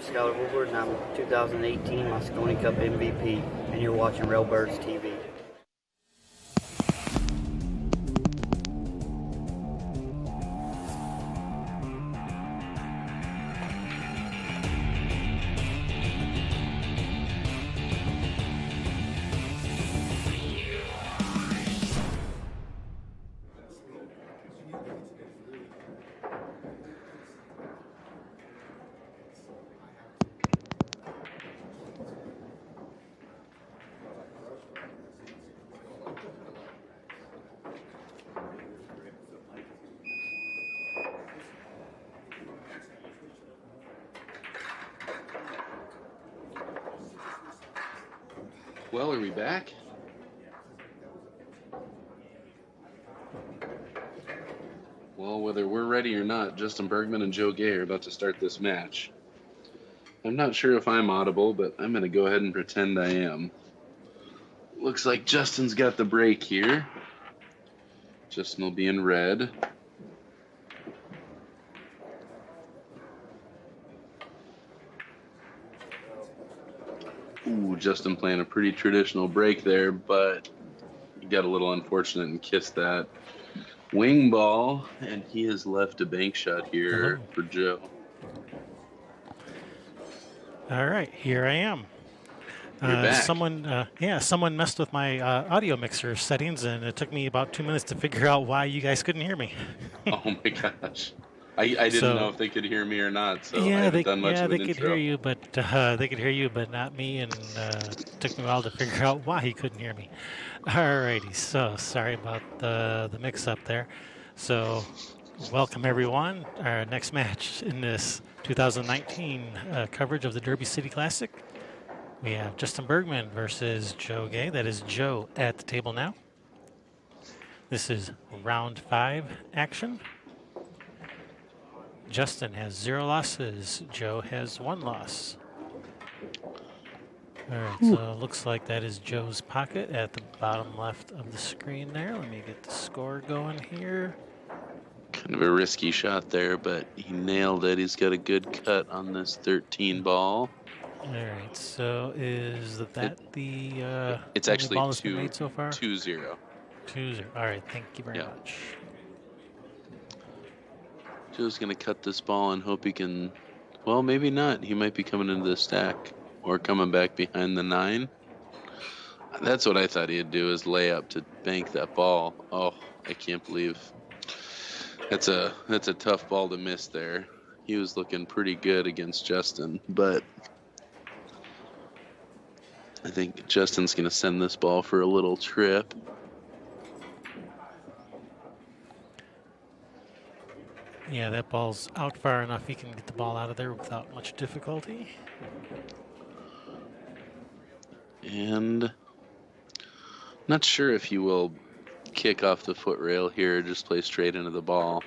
Skylar Woodward, and I'm 2018 Moscone Cup MVP, and you're watching Railbirds TV. Well, are we back? Well, whether we're ready or not, Justin Bergman and Joe Gay are about to start this match. I'm not sure if I'm audible, but I'm going to go ahead and pretend I am. Looks like Justin's got the break here. Justin will be in red. Ooh, Justin playing a pretty traditional break there, but he got a little unfortunate and kissed that wing ball, and he has left a bank shot here for Joe. All right, here I am. You're back. Someone messed with my audio mixer settings, and it took me about 2 minutes to figure out why you guys couldn't hear me. Oh my gosh. I didn't know if they could hear me or not, so I haven't done much of an intro. They could hear you, but not me, and it took me a while to figure out why he couldn't hear me. Alrighty, so sorry about the mix-up there. So, welcome everyone. Our next match in this 2019 coverage of the Derby City Classic. We have Justin Bergman versus Joe Gay. That is Joe at the table now. This is round 5 action. Justin has 0 losses. Joe has 1 loss. All right, so it looks like that is Joe's pocket at the bottom left of the screen there. Let me get the score going here. Kind of a risky shot there, but he nailed it. He's got a good cut on this 13 ball. All right, so is that the it's actually ball that's been made so far? 2-0. 2-0. All right, thank you very much. Joe's going to cut this ball and hope he can, well, maybe not. He might be coming into the stack or coming back behind the 9. That's what I thought he'd do, is lay up to bank that ball. Oh, I can't believe that's a tough ball to miss there. He was looking pretty good against Justin, but I think Justin's going to send this ball for a little trip. Yeah, that ball's out far enough. He can get the ball out of there without much difficulty. And not sure if he will kick off the foot rail here or just play straight into the ball.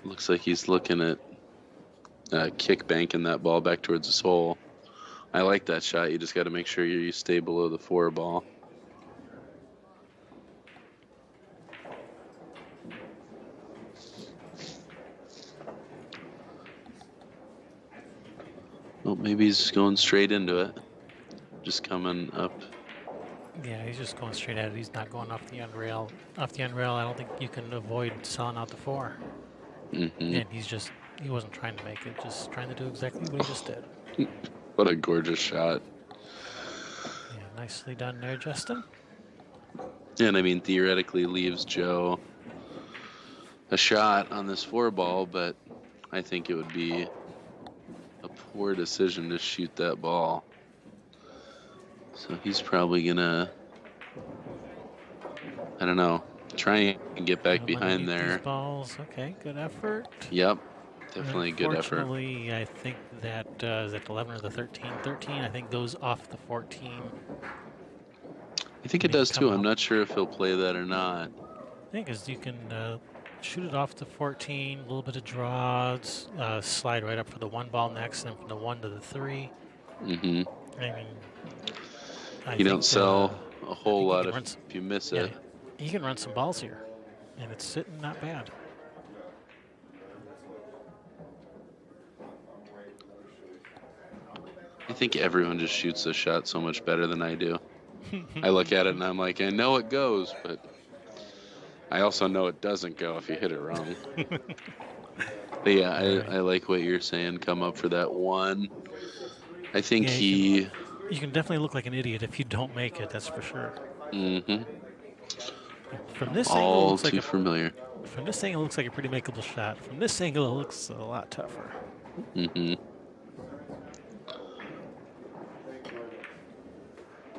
Looks like he's looking at kick banking that ball back towards his hole. I like that shot. You just got to make sure you stay below the 4 ball. Well, maybe he's going straight into it. Just coming up. Yeah, he's just going straight at it. He's not going off the end rail. Off the end rail, I don't think you can avoid selling out the 4. Mm-hmm. And he wasn't trying to make it, just trying to do exactly what he just did. What a gorgeous shot. Yeah, nicely done there, Justin. And I mean, theoretically leaves Joe a shot on this 4 ball, but I think it would be a poor decision to shoot that ball. So he's probably gonna, I don't know, try and get back behind there. These balls. Okay, good effort. Yep, definitely a good effort. Unfortunately, I think that is that 11 or the 13. 13, I think, goes off the 14. I think it does too. I'm not sure if he'll play that or not. I think as you can shoot it off the 14, a little bit of draws, slide right up for the 1 ball next, and from the 1 to the 3. Mm-hmm. I mean, you don't sell a whole lot if you miss it. You can run some balls here, and it's sitting not bad. I think everyone just shoots the shot so much better than I do. I look at it and I'm like, I know it goes, but I also know it doesn't go if you hit it wrong. But yeah, Right. I like what you're saying. Come up for that one. I think Yeah, he. you can definitely look like an idiot if you don't make it. That's for sure. Mm-hmm. From this angle, it All looks like too familiar. from this angle, it looks like a pretty makeable shot. From this angle, it looks a lot tougher. Mm-hmm.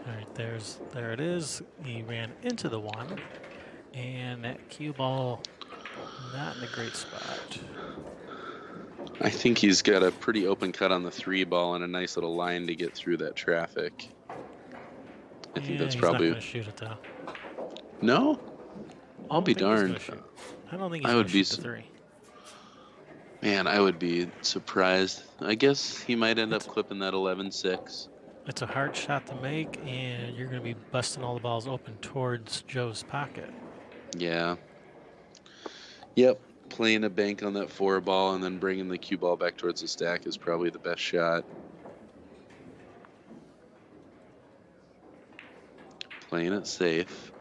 All right, there it is. He ran into the one, and that cue ball not in a great spot. I think he's got a pretty open cut on the 3 ball and a nice little line to get through that traffic. I think that's He's probably. not going to shoot it though. No? I'll be I don't think darned. he's gonna shoot. I don't think he's I going would to be shoot the 3. Man, I would be surprised. I guess he might end up clipping that 11-6. It's a hard shot to make, and you're going to be busting all the balls open towards Joe's pocket. Yeah. Yep. Playing a bank on that 4 ball and then bringing the cue ball back towards the stack is probably the best shot. Playing it safe.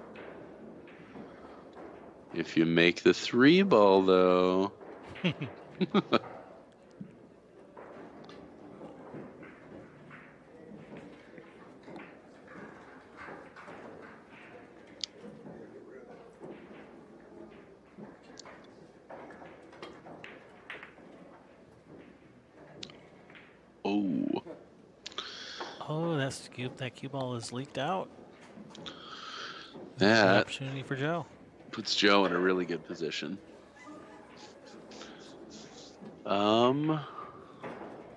If you make the 3 ball, though. Oh. Oh, that cue ball is leaked out. That an opportunity for Joe. Puts Joe in a really good position.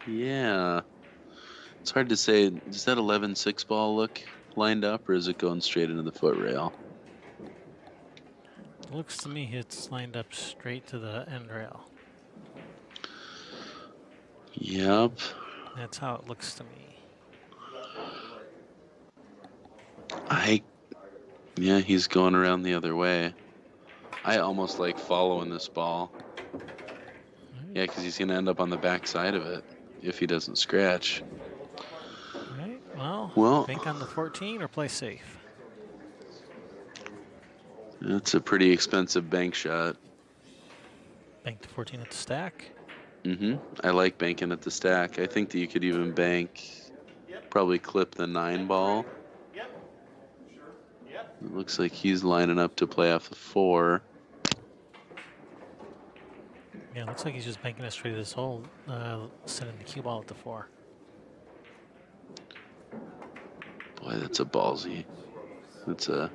Yeah. It's hard to say. Does that 11-6 ball look lined up, or is it going straight into the foot rail? Looks to me it's lined up straight to the end rail. Yep. That's how it looks to me. Yeah, he's going around the other way. I almost like following this ball. Yeah, because he's going to end up on the back side of it if he doesn't scratch. All right, well, bank on the 14 or play safe. It's a pretty expensive bank shot. Bank the 14 at the stack. I like banking at the stack. I think that you could even bank, probably clip the 9 ball. It looks like he's lining up to play off the 4. Yeah, it looks like he's just banking it straight to this hole, sending the cue ball at the 4. Boy, that's a ballsy. That's a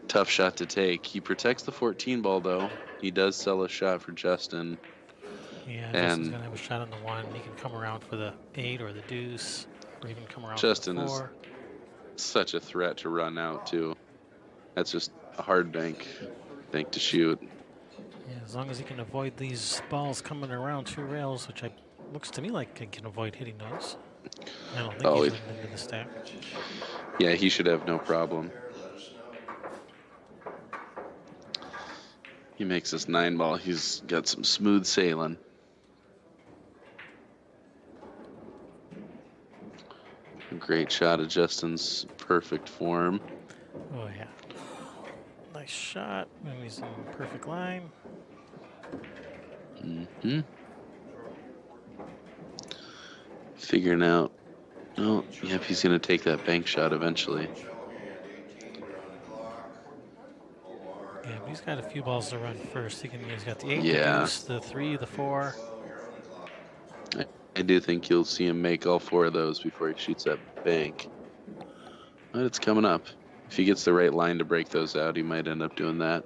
tough shot to take. He protects the 14 ball, though. He does sell a shot for Justin. Yeah, Justin's going to have a shot on the 1. He can come around for the 8 or the deuce, or even come around Justin for the 4. Is such a threat to run out, too. That's just a hard bank to shoot. Yeah, as long as he can avoid these balls coming around 2 rails, which looks to me like he can avoid hitting those. I don't think he's getting into the stack. Yeah, he should have no problem. He makes this 9 ball. He's got some smooth sailing. A great shot of Justin's perfect form. Oh, yeah. Nice shot. And he's in perfect line. Figuring out. Oh, yep, he's going to take that bank shot eventually. Yeah, but he's got a few balls to run first. He's got the 8, Yeah. the deuce, the 3, the 4. I do think you'll see him make all 4 of those before he shoots that bank. But it's coming up. If he gets the right line to break those out, he might end up doing that.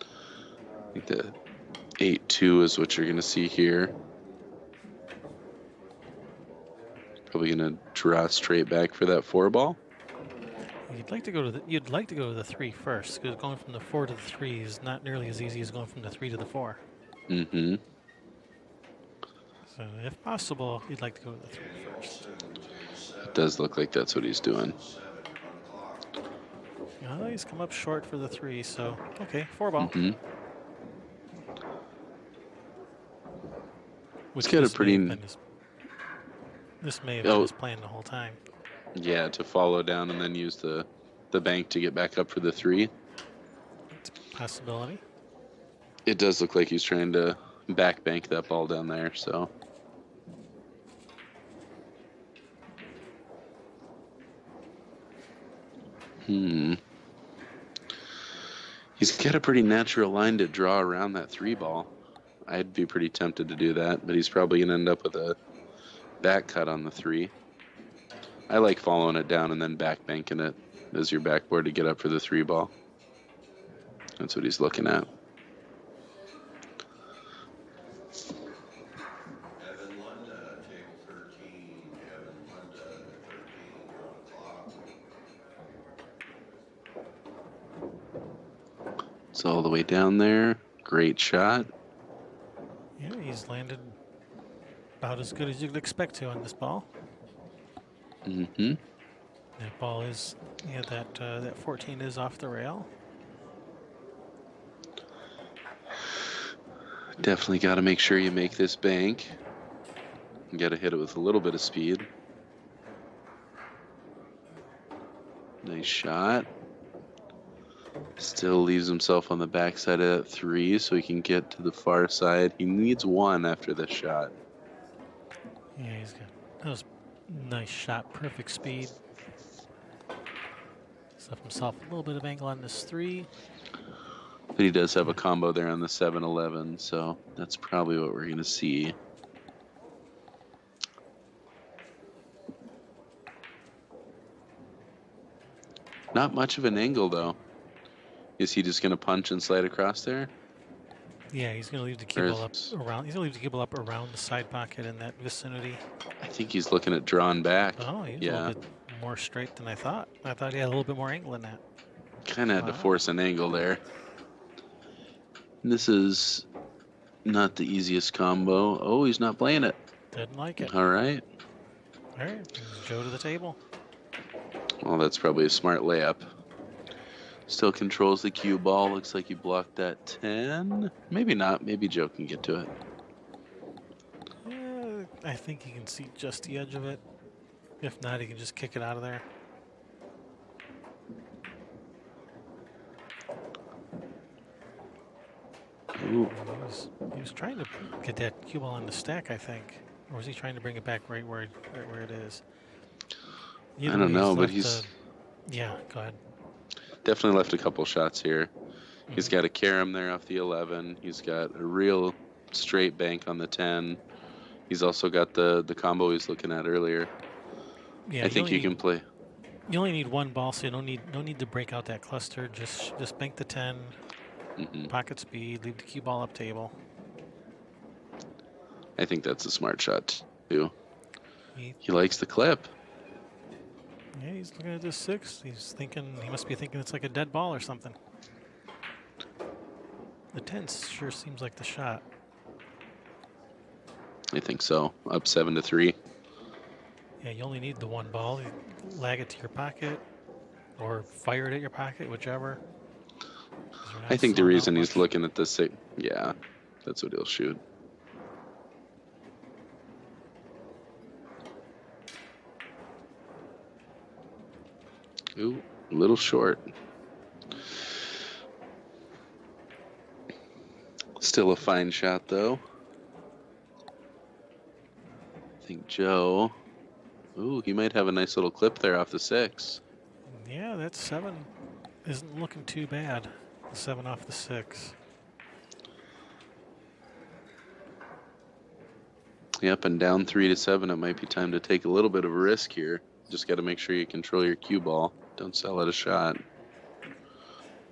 I think the 8-2 is what you're going to see here. Probably going to draw straight back for that 4 ball. You'd like to go to the 3 first, because going from the 4 to the 3 is not nearly as easy as going from the 3 to the 4. So, if possible, you'd like to go to the 3 first. It does look like that's what he's doing. Oh, he's come up short for the 3, so okay, 4 ball. It's got a pretty. This may have been his plan the whole time. Yeah, to follow down and then use the bank to get back up for the 3. It's a possibility. It does look like he's trying to back bank that ball down there, so. He's got a pretty natural line to draw around that 3 ball. I'd be pretty tempted to do that, but he's probably going to end up with a back cut on the 3. I like following it down and then back banking it as your backboard to get up for the 3 ball. That's what he's looking at. It's all the way down there. Great shot. Yeah, he's landed about as good as you'd expect to on this ball. Mm-hmm. That ball is, yeah, that 14 is off the rail. Definitely got to make sure you make this bank. You got to hit it with a little bit of speed. Nice shot. Still leaves himself on the backside of that 3 so he can get to the far side. He needs 1 after this shot. Yeah, he's got that was nice shot, perfect speed. He's left himself a little bit of angle on this 3. But he does have a combo there on the 7-11, so that's probably what we're going to see. Not much of an angle, though. Is he just going to punch and slide across there? Yeah, he's going to leave the cue ball up around. He's going to leave the cue ball up around the side pocket in that vicinity. I think he's looking at drawing back. Oh, he's a little bit more straight than I thought. I thought he had a little bit more angle than that. Kind of had to force an angle there. This is not the easiest combo. Oh, he's not playing it. Didn't like it. All right. All right, brings Joe to the table. Well, that's probably a smart layup. Still controls the cue ball. Looks like he blocked that 10. Maybe not. Maybe Joe can get to it. Yeah, I think he can see just the edge of it. If not, he can just kick it out of there. Ooh. He was trying to get that cue ball on the stack, I think. Or was he trying to bring it back right where it is? I don't know, but he's... Yeah, go ahead. Definitely left a couple shots here. He's got a carom there off the 11. He's got a real straight bank on the 10. He's also got the combo he's looking at earlier. Yeah, I think you can play. You only need 1 ball, so you don't need to break out that cluster. Just bank the 10, pocket speed, leave the cue ball up table. I think that's a smart shot too. He likes the clip. Yeah, he's looking at this 6. He's thinking, he must be thinking it's like a dead ball or something. The 10 sure seems like the shot. I think so. Up 7-3. Yeah, you only need the 1 ball. You lag it to your pocket or fire it at your pocket, whichever. I think the reason he's looking at the 6, yeah, that's what he'll shoot. Ooh, a little short. Still a fine shot, though. I think Joe... Ooh, he might have a nice little clip there off the 6. Yeah, that 7 isn't looking too bad. The 7 off the 6. Yep, and down 3-7, it might be time to take a little bit of a risk here. Just got to make sure you control your cue ball. Don't sell it a shot.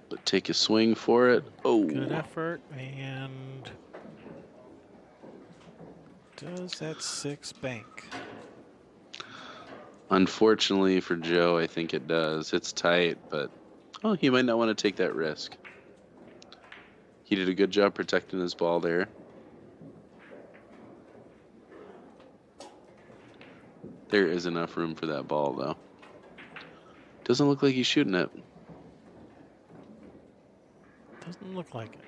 But take a swing for it. Oh. Good effort, and does that 6 bank? Unfortunately for Joe, I think it does. It's tight, but oh, he might not want to take that risk. He did a good job protecting his ball there. There is enough room for that ball, though. Doesn't look like he's shooting it. Doesn't look like it.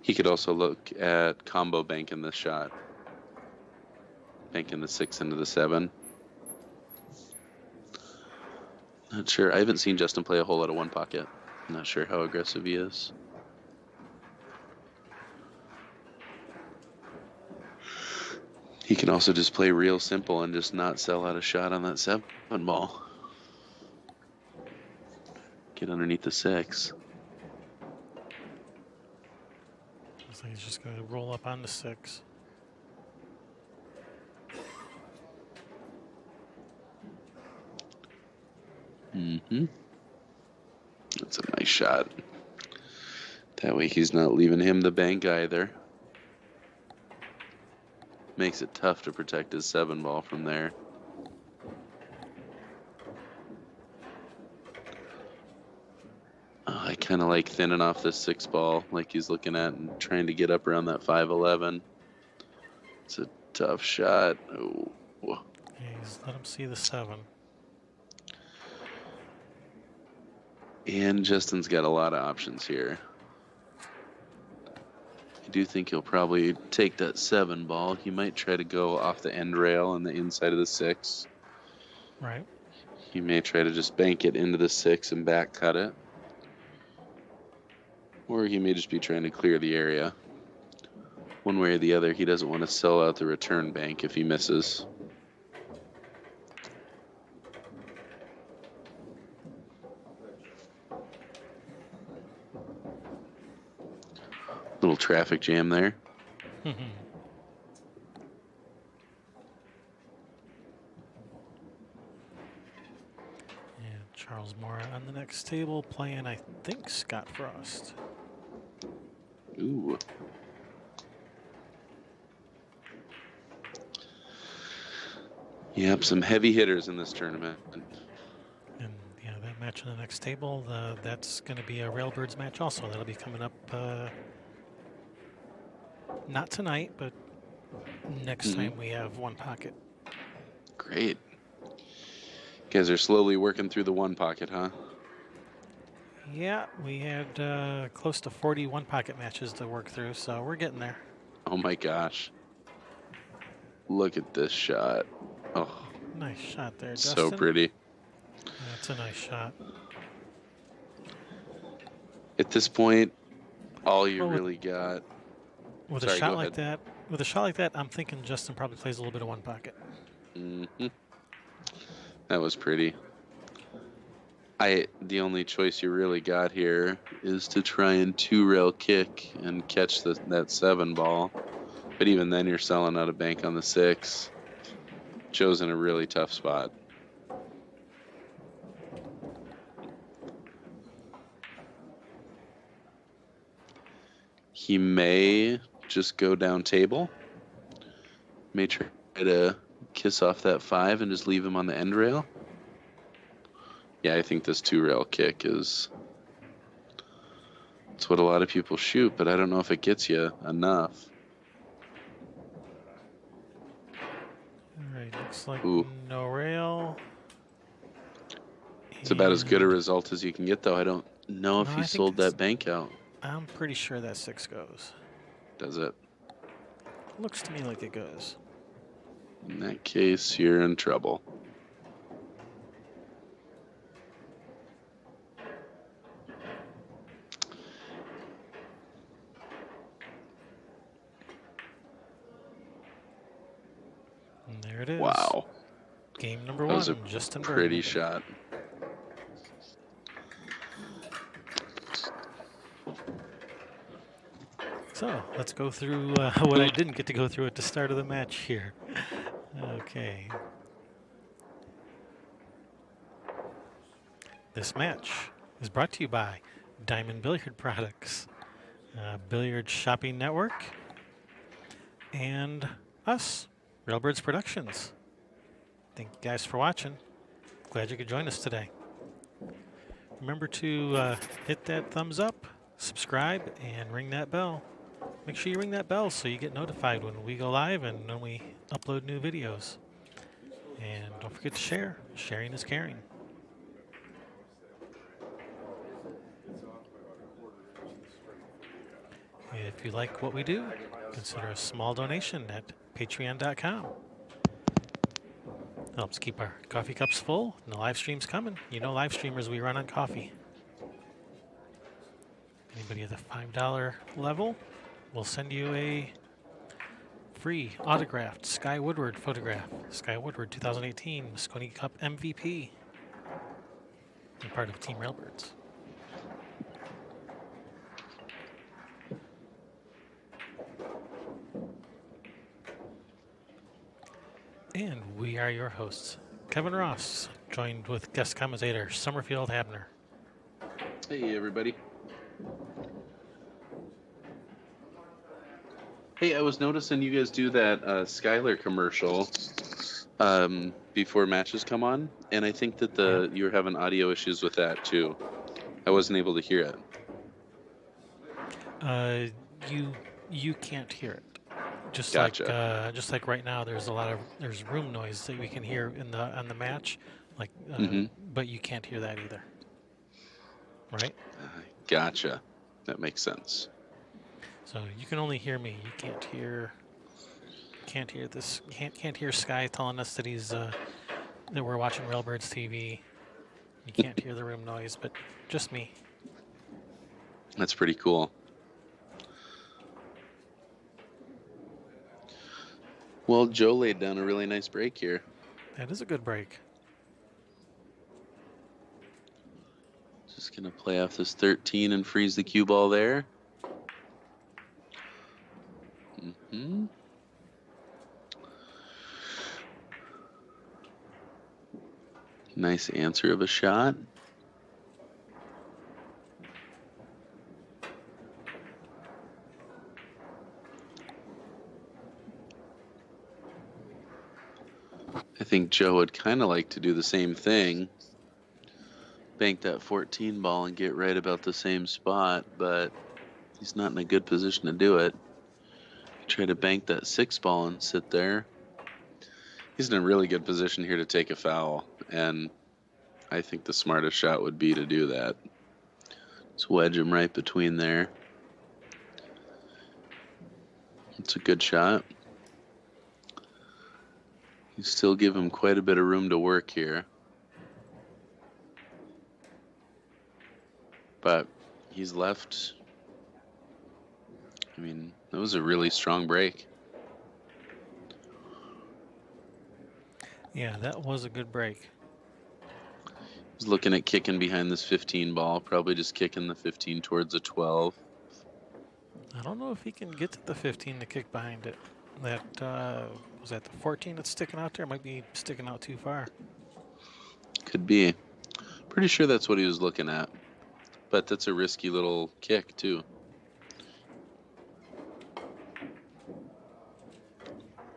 He could also look at combo banking this shot. Banking the 6 into the 7. Not sure. I haven't seen Justin play a whole lot of one pocket. Not sure how aggressive he is. He can also just play real simple and just not sell out a shot on that 7 ball. Get underneath the 6. Looks like he's just going to roll up on the 6. Mm-hmm. That's a nice shot. That way he's not leaving him the bank either. Makes it tough to protect his 7 ball from there. I kind of like thinning off this 6 ball like he's looking at and trying to get up around that 5-11. It's a tough shot. Oh. Yeah, he's let him see the 7. And Justin's got a lot of options here. I do think he'll probably take that 7 ball. He might try to go off the end rail on the inside of the 6. Right. He may try to just bank it into the 6 and back cut it. Or he may just be trying to clear the area. One way or the other, he doesn't want to sell out the return bank if he misses. Little traffic jam there. Yeah, Charles Mora on the next table playing, I think, Scott Frost. Ooh. Yep, some heavy hitters in this tournament. And yeah, that match on the next table, that's going to be a Railbirds match also. That'll be coming up not tonight, but next time we have one pocket. Great. You guys are slowly working through the one pocket, huh? Yeah, we had close to 40 one pocket matches to work through, so we're getting there. Oh my gosh. Look at this shot. Oh, Nice shot there, so Justin. pretty. That's a nice shot. At this point, all you really got. With Sorry, a shot go like ahead. that, I'm thinking Justin probably plays a little bit of one pocket. Mm-hmm. That was pretty. The only choice you really got here is to try and 2-rail kick and catch that 7 ball. But even then, you're selling out a bank on the 6. Joe's in a really tough spot. He may just go down table. May try to kiss off that 5 and just leave him on the end rail. Yeah, I think this 2-rail kick is... It's what a lot of people shoot, but I don't know if it gets you enough. All right, looks like Ooh. no rail. It's about as good a result as you can get, though. I don't know if No, he I think sold it's- that bank out. I'm pretty sure that 6 goes. Does it? Looks to me like it goes. In that case, you're in trouble. And there it is. Wow. Game number That 1, was a Justin pretty Bergman. shot. So let's go through what I didn't get to go through at the start of the match here. Okay. This match is brought to you by Diamond Billiard Products, Billiard Shopping Network, and us, Railbirds Productions. Thank you guys for watching. Glad you could join us today. Remember to hit that thumbs up, subscribe, and ring that bell. Make sure you ring that bell so you get notified when we go live and when we upload new videos. And don't forget to share. Sharing is caring. If you like what we do, consider a small donation at patreon.com. Helps keep our coffee cups full and the live streams coming. You know, live streamers, we run on coffee. Anybody at the $5 level, we'll send you a free autographed Sky Woodward photograph. Sky Woodward 2018 Moscone Cup MVP. And part of Team Railbirds. And we are your hosts, Kevin Ross, joined with guest commentator Summerfield Habner. Hey, everybody. Hey, I was noticing you guys do that Skylar commercial before matches come on, and I think that you're having audio issues with that too. I wasn't able to hear it. You can't hear it. Just Gotcha. like right now, there's room noise that we can hear on the match, but you can't hear that either. Right? Gotcha. That makes sense. So you can only hear me. You can't hear this. Can't hear Sky telling us that he's that we're watching Railbirds TV. You can't hear the room noise, but just me. That's pretty cool. Well, Joe laid down a really nice break here. That is a good break. Just going to play off this 13 and freeze the cue ball there. Nice answer of a shot. I think Joe would kind of like to do the same thing. Bank that 14 ball and get right about the same spot, but he's not in a good position to do it. Try to bank that 6 ball and sit there. He's in a really good position here to take a foul, and I think the smartest shot would be to do that. Just wedge him right between there. It's a good shot. You still give him quite a bit of room to work here. But he's left. I mean, that was a really strong break. Yeah, that was a good break. He's looking at kicking behind this 15 ball, probably just kicking the 15 towards a 12. I don't know if he can get to the 15 to kick behind it. That was that the 14 that's sticking out there? Might be sticking out too far. Could be. Pretty sure that's what he was looking at. But that's a risky little kick, too.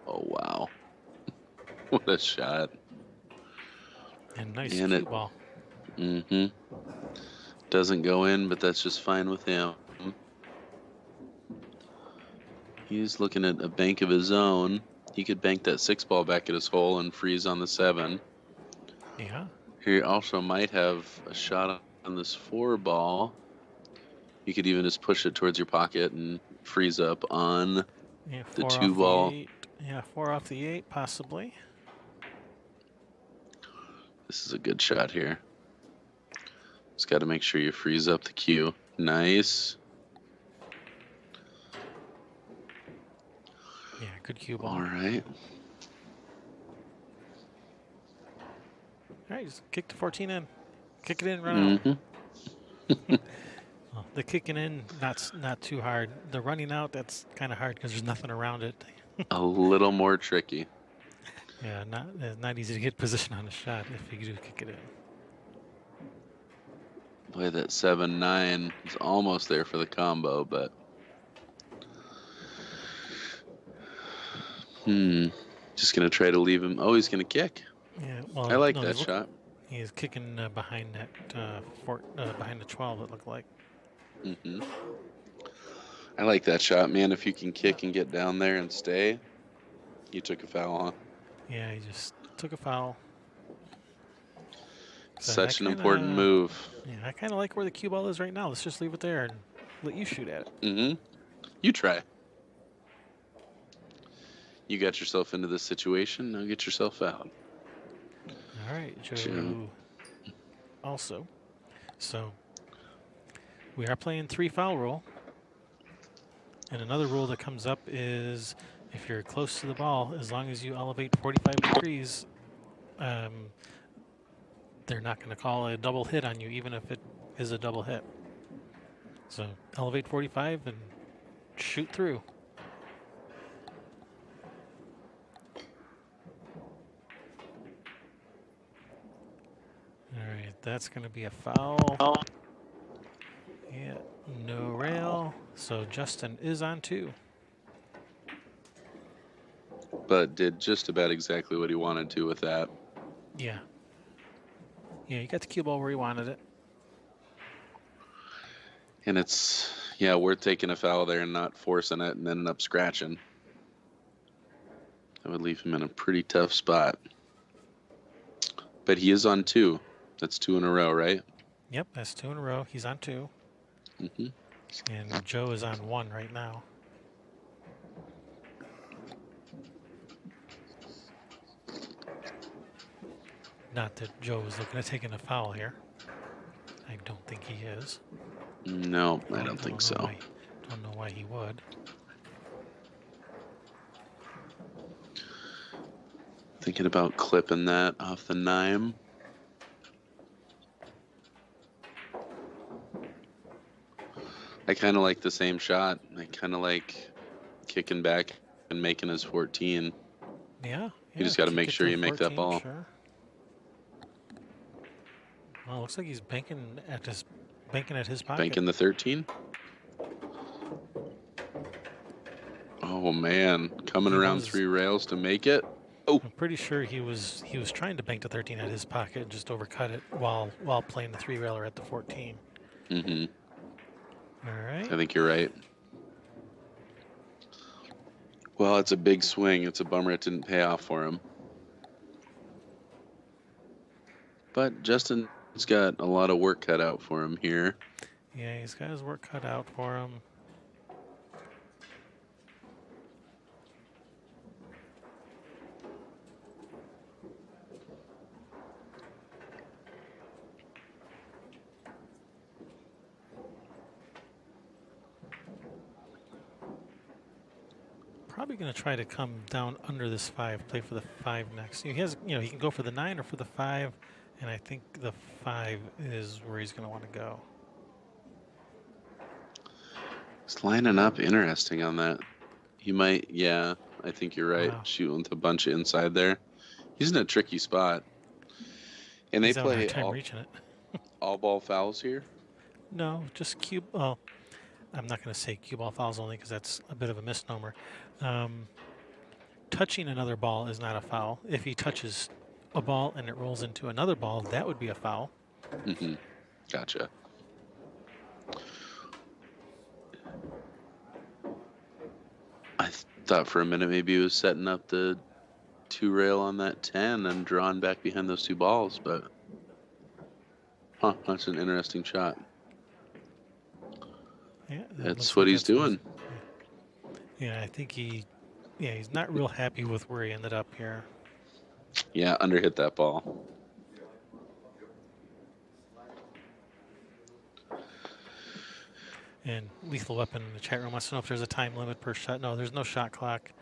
Oh, wow. What a shot. And nice cue ball. Doesn't go in, but that's just fine with him. He's looking at a bank of his own. He could bank that 6 ball back at his hole and freeze on the 7. Yeah. He also might have a shot on this 4 ball. You could even just push it towards your pocket and freeze up on the 2 ball. Yeah, 4 off the 8, possibly. This is a good shot here. Just got to make sure you freeze up the cue. Nice. Yeah, good cue ball. All right. All right, just kick the 14 in. Kick it in, run out. Well, the kicking in, not too hard. The running out, that's kind of hard because there's nothing around it. A little more tricky. Yeah, not easy to get position on a shot if you do kick it in. Boy, that 7-9 is almost there for the combo, but just gonna try to leave him. Oh, he's gonna kick. Yeah, well, I like that shot. He's kicking behind that behind the 12. It looked like. I like that shot, man. If you can kick and get down there and stay, you took a foul, huh? Yeah, he just took a foul. Such an important move. Yeah, I kind of like where the cue ball is right now. Let's just leave it there and let you shoot at it. You try. You got yourself into this situation. Now get yourself out. All right, Joe. Joe. Also, so we are playing 3-foul rule. And another rule that comes up is if you're close to the ball, as long as you elevate 45 degrees, they're not going to call a double hit on you, even if it is a double hit. So elevate 45 and shoot through. All right, that's going to be a foul. Yeah, no rail. So Justin is on 2. But did just about exactly what he wanted to with that. Yeah. Yeah, you got the cue ball where you wanted it. And it's, worth taking a foul there and not forcing it and ending up scratching. That would leave him in a pretty tough spot. But he is on 2. That's 2 in a row, right? Yep, that's 2 in a row. He's on 2. Mm-hmm. And Joe is on 1 right now. Not that Joe is looking at taking a foul here. I don't think he is. No, I don't think so. Don't know why he would. Thinking about clipping that off the 9. I kind of like the same shot. I kind of like kicking back and making his 14. Yeah. You just got to make sure you make that ball. Sure. Well, looks like he's banking at his pocket. Banking the 13. Oh man, coming around 3 rails to make it. Oh, I'm pretty sure he was trying to bank the 13 at his pocket and just overcut it while playing the 3-railer at the 14. Mm-hmm. All right. I think you're right. Well, it's a big swing. It's a bummer it didn't pay off for him. But Justin's got a lot of work cut out for him here. Yeah, he's got his work cut out for him. Probably going to try to come down under this 5, play for the 5 next. He has, he can go for the 9 or for the 5, and I think the 5 is where he's going to want to go. He's lining up interesting on that. He might, I think you're right. Wow. Shooting with a bunch of inside there. He's in a tricky spot. And they play all ball fouls here? No, just cue. Well, I'm not going to say cue ball fouls only because that's a bit of a misnomer. Touching another ball is not a foul. If he touches a ball and it rolls into another ball, that would be a foul. Mm-hmm. Gotcha. I thought for a minute maybe he was setting up the 2 rail on that 10 and drawing back behind those 2 balls, but that's an interesting shot. Yeah, that's what he's doing. Yeah, I think he's not real happy with where he ended up here. Yeah, underhit that ball. And Lethal Weapon in the chat room wants to know if there's a time limit per shot. No, there's no shot clock.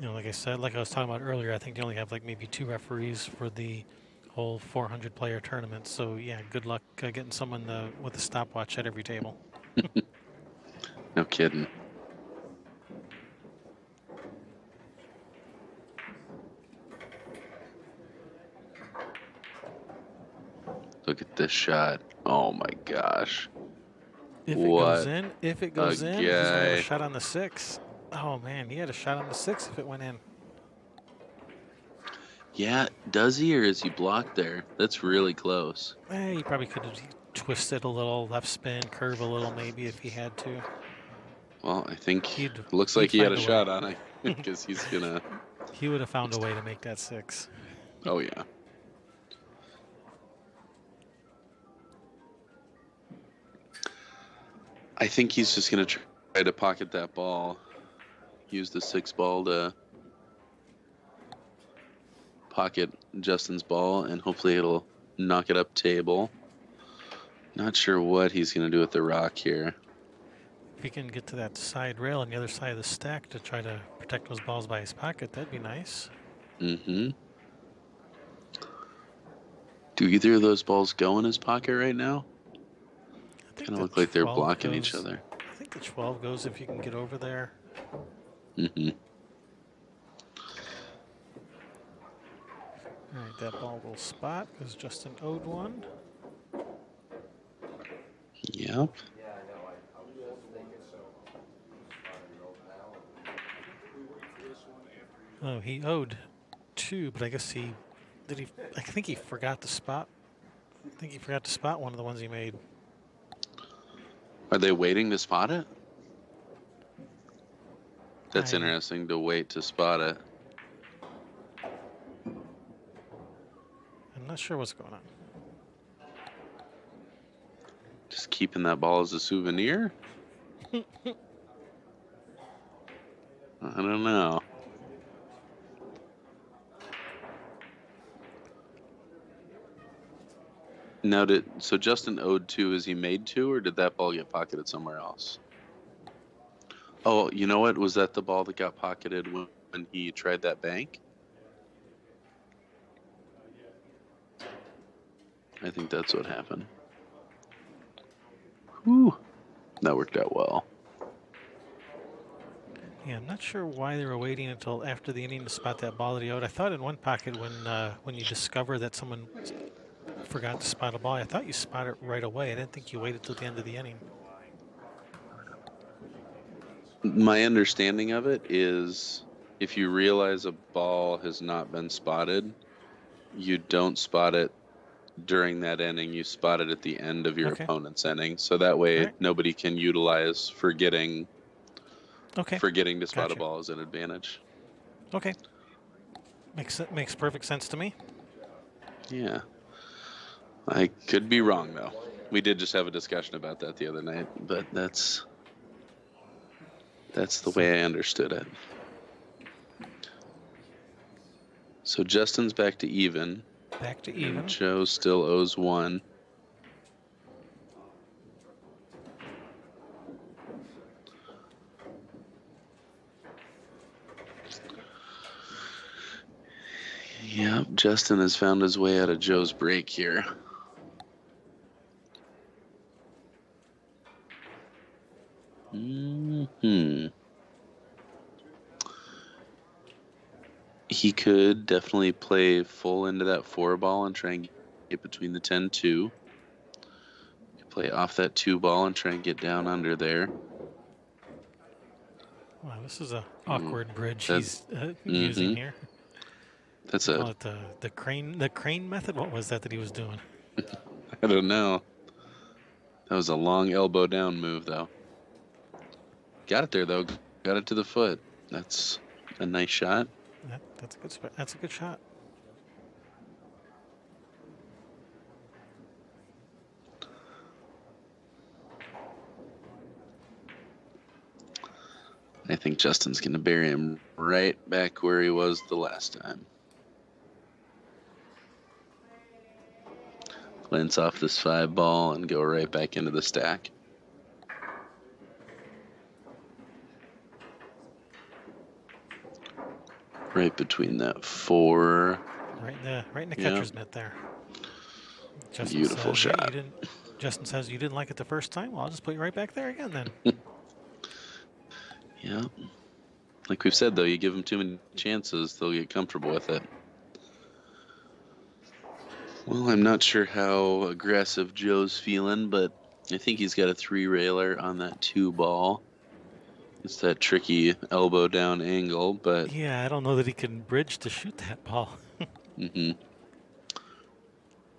Like I said, like I was talking about earlier, I think they only have like maybe 2 referees for the whole 400-player tournament. So yeah, good luck getting someone with a stopwatch at every table. No kidding. Look at this shot. Oh my gosh. If it goes in, he's going to have a shot on the 6. Oh man, he had a shot on the 6 if it went in. Yeah, does he, or is he blocked there? That's really close. He probably could have twisted a little, left spin, curve a little maybe if he had to. Well, I think looks like he had a shot on it because he's gonna. He would have found a way to make that 6. Oh yeah. I think he's just gonna to pocket that ball. Use the 6 ball to pocket Justin's ball, and hopefully it'll knock it up table. Not sure what he's going to do with the rock here. If he can get to that side rail on the other side of the stack to try to protect those balls by his pocket, that'd be nice. Mm-hmm. Do either of those balls go in his pocket right now? Kind of look like they're blocking each other. I think the 12 goes if you can get over there. Mm-hmm. All right, that ball will spot because Justin owed one. Yep. Oh, he owed 2, but I guess he did. I think he forgot to spot. I think he forgot to spot one of the ones he made. Are they waiting to spot it? That's interesting to wait to spot it. I'm not sure what's going on. Just keeping that ball as a souvenir? I don't know. Now, so Justin owed 2. Is he made 2, or did that ball get pocketed somewhere else? Oh, you know what? Was that the ball that got pocketed when he tried that bank? I think that's what happened. Whew. That worked out well. Yeah, I'm not sure why they were waiting until after the inning to spot that ball that he owed. I thought in one pocket when you discover that someone forgot to spot a ball, I thought you spot it right away. I didn't think you waited till the end of the inning. My understanding of it is if you realize a ball has not been spotted, you don't spot it during that inning. You spot it at the end of your opponent's inning. So that way nobody can utilize forgetting to spot a ball as an advantage. Okay. Makes perfect sense to me. Yeah. I could be wrong, though. We did just have a discussion about that the other night, but that's the way I understood it. So Justin's back to even. Back to even. Joe still owes 1. Yep, Justin has found his way out of Joe's break here. He could definitely play full into that 4 ball and try and get between the 10-2. Play off that 2 ball and try and get down under there. Wow, this is an awkward bridge he's using here. That's call it the crane method. What was that he was doing? I don't know. That was a long elbow down move, though. Got it there, though. Got it to the foot. That's a nice shot. That's a good spot. That's a good shot. I think Justin's going to bury him right back where he was the last time. Glance off this 5 ball and go right back into the stack. Right between that 4. Right in the catcher's mitt there. Justin Beautiful shot. Justin says you didn't like it the first time. Well, I'll just put you right back there again then. Yeah. Like we've said, though, you give them too many chances, they'll get comfortable with it. Well, I'm not sure how aggressive Joe's feeling, but I think he's got a 3-railer on that 2 ball. It's that tricky elbow down angle, but... Yeah, I don't know that he can bridge to shoot that ball.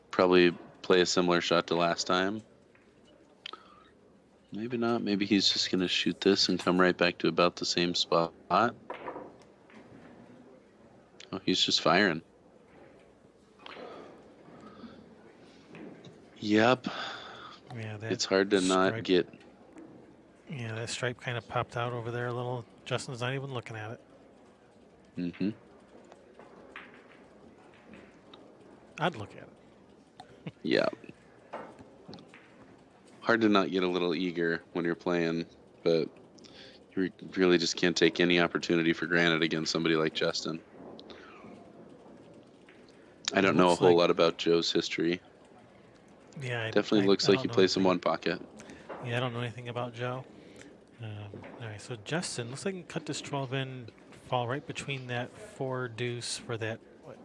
Probably play a similar shot to last time. Maybe not. Maybe he's just going to shoot this and come right back to about the same spot. Oh, he's just firing. Yep. Yeah, it's hard to not get Yeah, that stripe kind of popped out over there a little. Justin's not even looking at it. Mm-hmm. I'd look at it. Yeah. Hard to not get a little eager when you're playing, but you really just can't take any opportunity for granted against somebody like Justin. I don't know a Looks whole like, lot about Joe's history. yeah, Definitely looks I like don't he know plays some anything. one pocket. Yeah, I don't know anything about Joe. All right, so Justin looks like he can cut this 12 in, fall right between that 4 deuce for that what,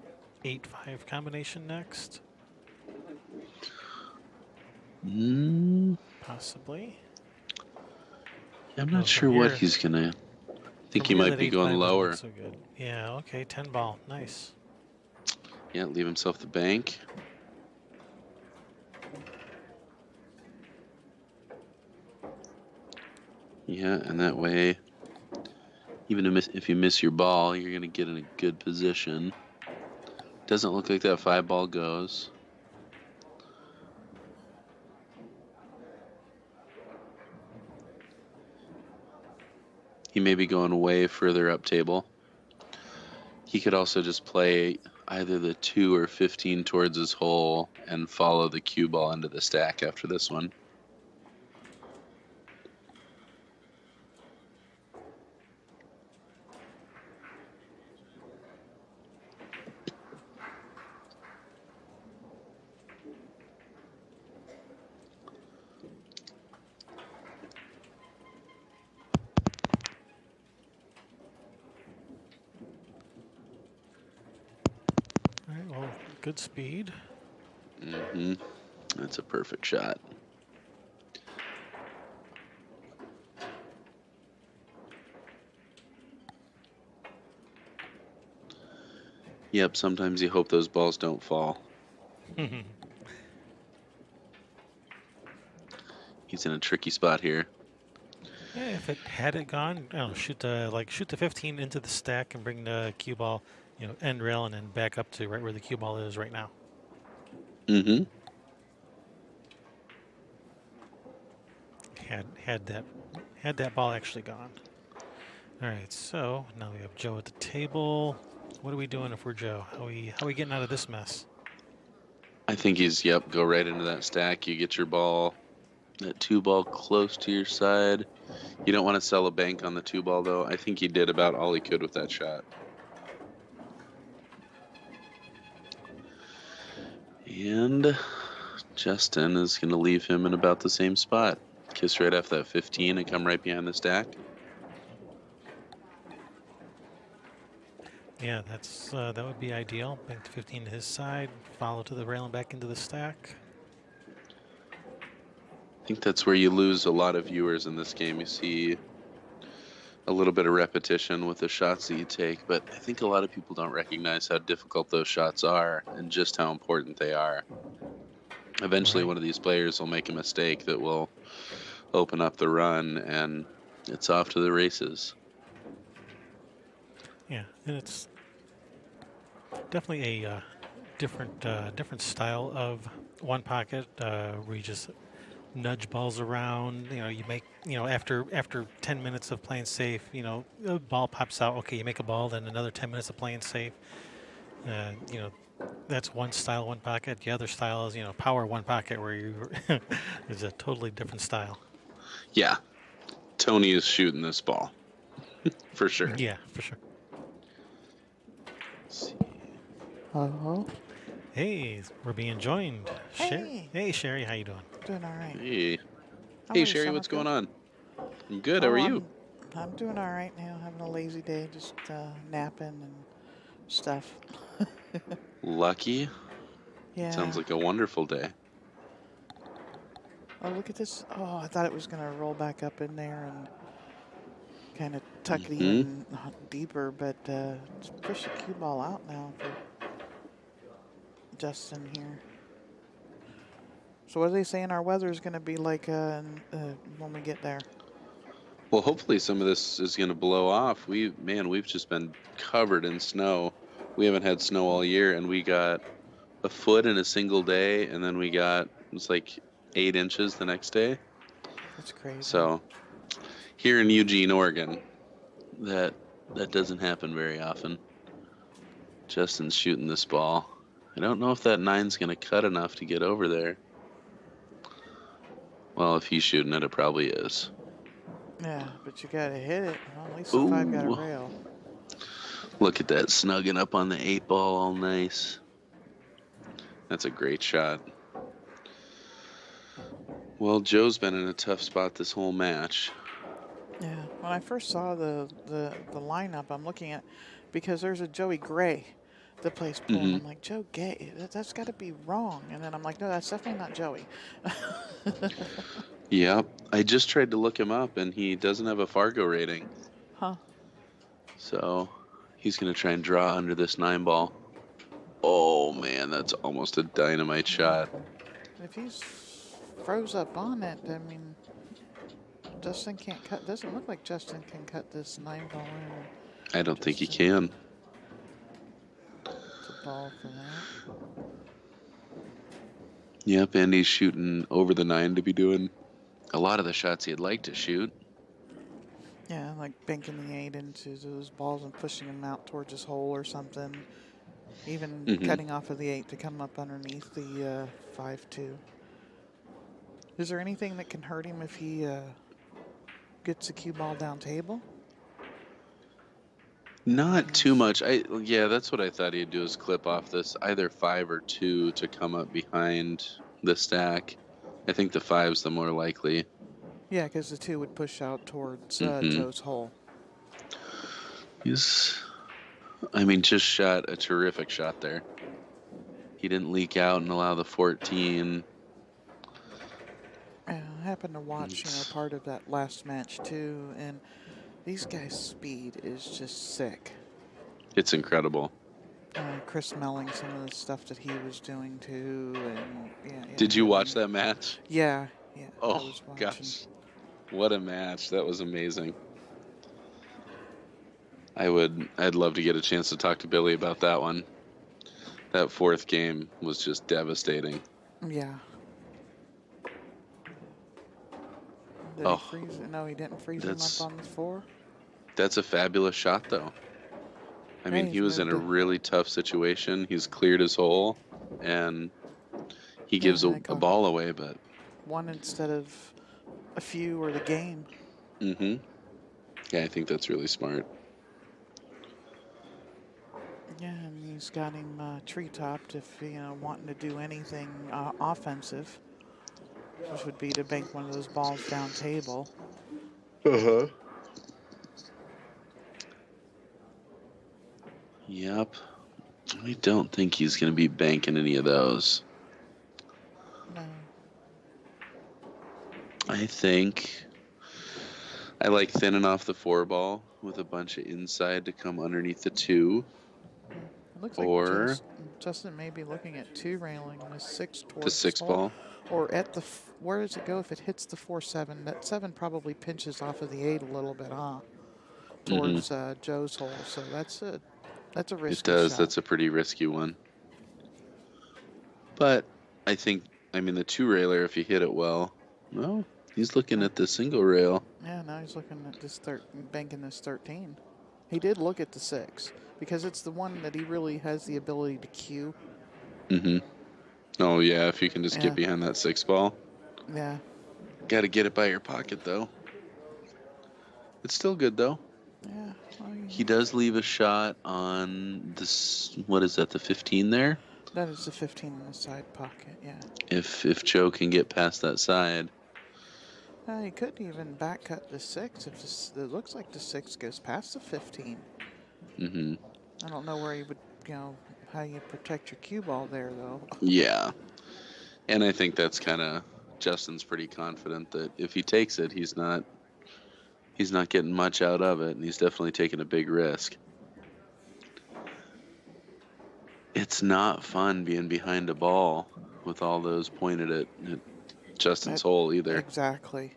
8-5 combination next, possibly. I'm Oh, not sure what he's gonna. I think from he here might that be going 8-5 doesn't look lower. so good. Yeah, okay, 10 ball, nice. Yeah, leave himself the bank. Yeah, and that way, even if you miss your ball, you're gonna get in a good position. Doesn't look like that 5 ball goes. He may be going way further up table. He could also just play either the 2 or 15 towards his hole and follow the cue ball into the stack after this one. All right, well, good speed. Mm-hmm. That's a perfect shot. Yep, sometimes you hope those balls don't fall. He's in a tricky spot here. Yeah, if it had it gone, I don't know, shoot the 15 into the stack and bring the cue ball, end rail and then back up to right where the cue ball is right now. Mm-hmm. Had that ball actually gone. All right, so now we have Joe at the table. What are we doing if we're Joe? How we getting out of this mess? I think go right into that stack. You get your ball, that 2 ball close to your side. You don't want to sell a bank on the 2 ball, though. I think he did about all he could with that shot. And Justin is going to leave him in about the same spot. Kiss right off that 15 and come right behind the stack. Yeah, that would be ideal. Bank the 15 to his side, follow to the rail and back into the stack. I think that's where you lose a lot of viewers in this game. You see a little bit of repetition with the shots that you take, but I think a lot of people don't recognize how difficult those shots are and just how important they are. Eventually, Right. one of these players will make a mistake that will open up the run, and it's off to the races. Yeah, and it's definitely a different style of one pocket where you just nudge balls around. You make after 10 minutes of playing safe, a ball pops out. Okay, you make a ball, then another 10 minutes of playing safe. That's one style, one pocket. The other style is power one pocket, where you is a totally different style. Yeah, Tony is shooting this ball for sure. Yeah, for sure. Let's see. Hello. Hey, we're being joined. Hey. Hey, Sherry, how you doing? Doing all right. Hey, How hey, are you, Sherry, what's Summerfield? going on? I'm good. How are you? I'm doing all right now. Having a lazy day, just napping and stuff. Lucky. Yeah. Sounds like a wonderful day. Oh, look at this. Oh, I thought it was gonna roll back up in there and kind of tuck it even deeper, but just push the cue ball out now for Justin here. So what are they saying our weather is going to be like when we get there? Well, hopefully some of this is going to blow off. We've just been covered in snow. We haven't had snow all year, and we got a foot in a single day, and then it's like 8 inches the next day. That's crazy. So here in Eugene, Oregon, that doesn't happen very often. Justin's shooting this ball. I don't know if that 9's going to cut enough to get over there. Well, if he's shooting it, it probably is. Yeah, but you got to hit it. Well, at least the 5 got a Ooh. rail. Look at that, snugging up on the 8 ball, all nice. That's a great shot. Well, Joe's been in a tough spot this whole match. Yeah, when I first saw the lineup, I'm looking at, because there's a Joey Gray that plays pool, and I'm like, Joe Gay, that's got to be wrong. And then I'm like, no, that's definitely not Joey. Yeah, I just tried to look him up, and he doesn't have a Fargo rating. Huh. So he's going to try and draw under this 9 ball. Oh, man, that's almost a dynamite shot. If he's froze up on it, I mean, Justin can't cut. Doesn't look like Justin can cut this 9 ball in. I don't think he can. It's a ball for that. Yep, and he's shooting over the 9 to be doing a lot of the shots he'd like to shoot. Yeah, like banking the 8 into those balls and pushing them out towards his hole or something. Even cutting off of the 8 to come up underneath the 5-2. Is there anything that can hurt him if he gets the cue ball down table? Not too much. Yeah, that's what I thought he'd do, is clip off this either 5 or 2 to come up behind the stack. I think the 5's the more likely. Yeah, because the 2 would push out towards Joe's hole. Just shot a terrific shot there. He didn't leak out and allow the 14. Yeah, I happened to watch, part of that last match too, and these guys' speed is just sick. It's incredible. Chris Melling, some of the stuff that he was doing too, and yeah. Did you watch that match? Yeah. Oh gosh, what a match! That was amazing. I'd love to get a chance to talk to Billy about that one. That 4th game was just devastating. Yeah. Did he freeze it? No, he didn't freeze him up on the 4. That's a fabulous shot, though. I mean, he was in a really tough situation. He's cleared his hole, and he gives a ball away, but 1 instead of a few or the game. Yeah, I think that's really smart. Yeah, and he's got him tree-topped if, wanting to do anything offensive, which would be to bank one of those balls down table. Yep. I don't think he's going to be banking any of those. No. I like thinning off the 4 ball with a bunch of inside to come underneath the 2. It looks like Justin may be looking at 2 railing the 6 towards the 6 ball. Or at the, where does it go if it hits the 4-7? That 7 probably pinches off of the 8 a little bit, huh? Towards Joe's hole. So that's a risky shot. It does. That's a pretty risky one. But I think, the 2 railer, if you hit it well, he's looking at the single rail. Yeah, now he's looking at this banking this 13. He did look at the 6 because it's the one that he really has the ability to cue. Oh, yeah, if you can just get behind that 6 ball. Yeah. Got to get it by your pocket, though. It's still good, though. Yeah. He does leave a shot on this, what is that, the 15 there? That is the 15 in the side pocket, yeah. If Joe can get past that side. He could even back cut the 6 if it looks like the 6 goes past the 15. I don't know where he would, how you protect your cue ball there, though. Yeah. And I think that's kind of, Justin's pretty confident that if he takes it, he's not getting much out of it, and he's definitely taking a big risk. It's not fun being behind a ball with all those pointed at Justin's hole either. Exactly.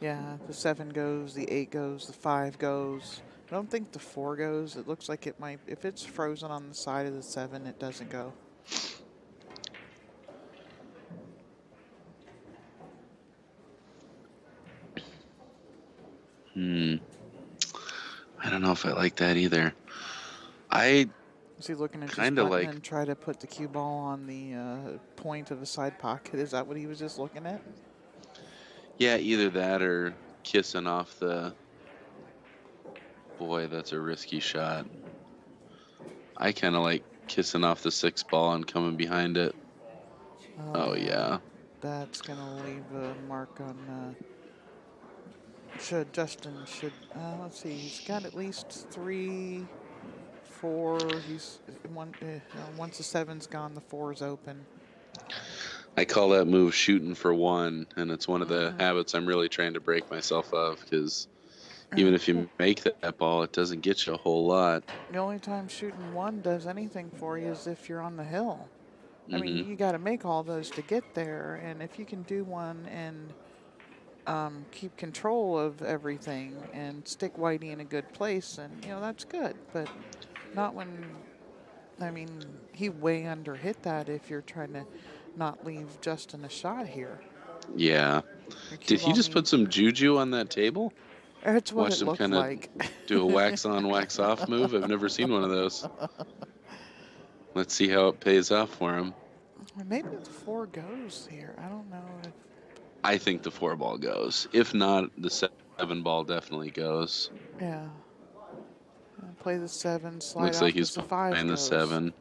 Yeah, the 7 goes, the 8 goes, the 5 goes. I don't think the 4 goes. It looks like it might. If it's frozen on the side of the 7, it doesn't go. I don't know if I like that either. I Is he looking at just kind of button like, and try to put the cue ball on the point of the side pocket? Is that what he was just looking at? yeah, either that or kissing off the. Boy, that's a risky shot. I kind of like kissing off the 6 ball and coming behind it. Oh yeah. That's gonna leave a mark on. Justin should let's see. He's got at least 3, 4. He's one. Once the 7's gone, the 4's open. I call that move shooting for 1, and it's one of the habits I'm really trying to break myself of, because even if you make that ball, it doesn't get you a whole lot. The only time shooting 1 does anything for you is if you're on the hill. I mean, you got to make all those to get there, and if you can do 1 and keep control of everything and stick Whitey in a good place, and that's good. But not when, I mean, he way under hit that if you're trying to not leave Justin a shot here. Yeah. Did he just put some juju on that table? That's what Watched it him looked kind of like. do a wax on, wax off move. I've never seen one of those. Let's see how it pays off for him. Maybe the 4 goes here. I don't know. I think the 4 ball goes. If not, the 7 ball definitely goes. Yeah. Play the 7, slide Looks off like he's the 5 playing the goes. 7.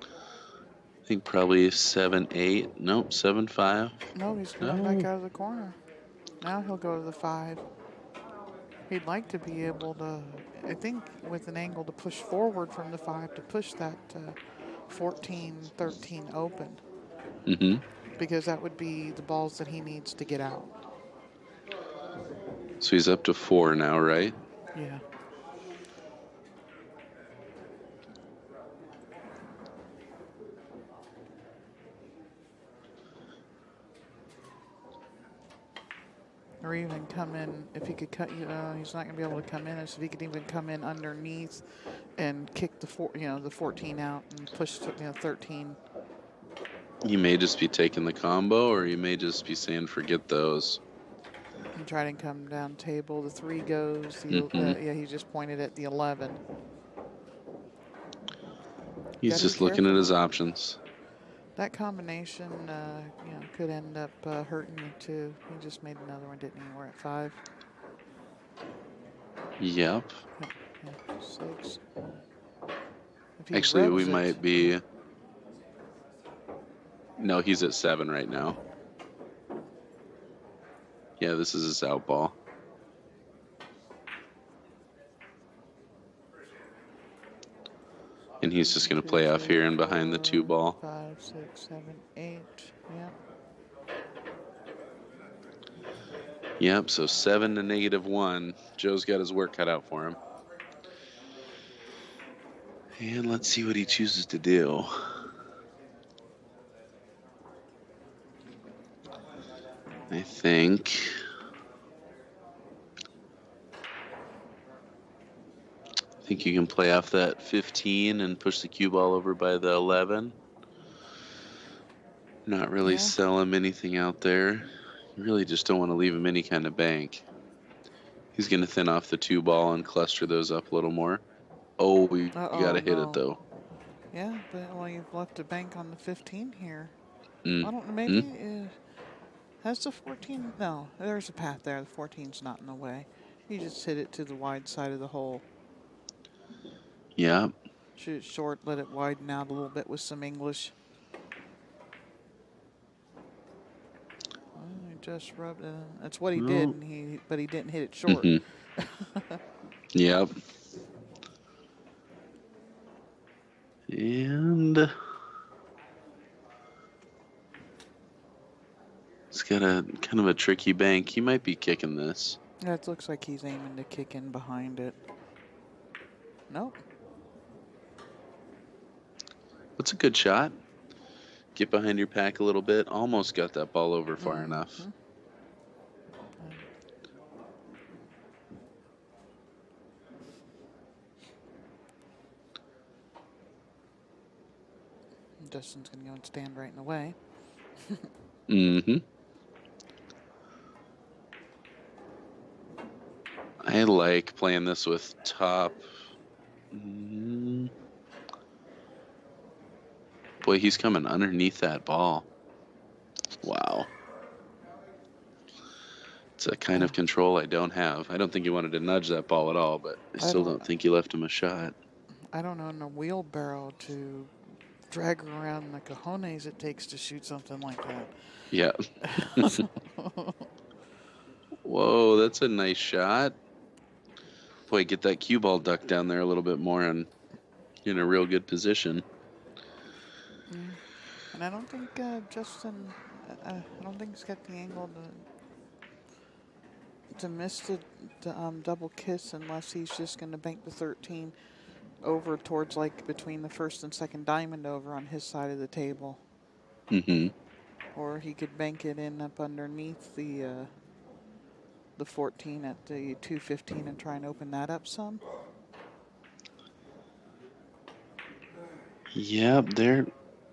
I think probably 7-8. Nope, 7-5. No, he's going back out of the corner. Now he'll go to the 5. He'd like to be able to, I think, with an angle to push forward from the 5 to push that 14-13 open. Because that would be the balls that he needs to get out. So he's up to 4 now, right? Yeah. Or even come in, if he could cut you, he's not going to be able to come in. So if he could even come in underneath and kick the 14 out and push 13. He may just be taking the combo, or he may just be saying, forget those. And try to come down table. The 3 goes. Yeah, he just pointed at the 11. He's just looking at his options. That combination, could end up hurting you too. He just made another one, didn't he? We're at 5. Yep. Yeah, 6. Actually, we might be. No, he's at 7 right now. Yeah, this is his out ball. And he's just going to play off here and behind the 2 ball. 5, 6, 7, 8. Yeah. Yep, so 7 to -1. Joe's got his work cut out for him. And let's see what he chooses to do. I think you can play off that 15 and push the cue ball over by the 11. Not really sell him anything out there. You really just don't want to leave him any kind of bank. He's going to thin off the 2 ball and cluster those up a little more. Oh, we got to hit it though. Yeah, but you've left a bank on the 15 here. I don't know, maybe has the 14? No, there's a path there. The 14's not in the way. You just hit it to the wide side of the hole. Yeah. Shoot it short, let it widen out a little bit with some English. He just rubbed it. That's what he did, but he didn't hit it short. Yep. And it's got a kind of a tricky bank. He might be kicking this. Yeah, it looks like he's aiming to kick in behind it. Nope. That's a good shot. Get behind your pack a little bit. Almost got that ball over far enough. Justin's going to go and stand right in the way. I like playing this with top. Mm, Boy, he's coming underneath that ball. Wow. It's a kind of control I don't have. I don't think he wanted to nudge that ball at all, but I still don't think he left him a shot. I don't own a wheelbarrow to drag around the cojones it takes to shoot something like that. Yeah. Whoa, that's a nice shot. Boy, get that cue ball ducked down there a little bit more and in a real good position. And I don't think Justin, I don't think he's got the angle to miss the double kiss unless he's just going to bank the 13 over towards like between the first and second diamond over on his side of the table. Mm-hmm. Or he could bank it in up underneath the 14 at the 215 and try and open that up some. Yep, there.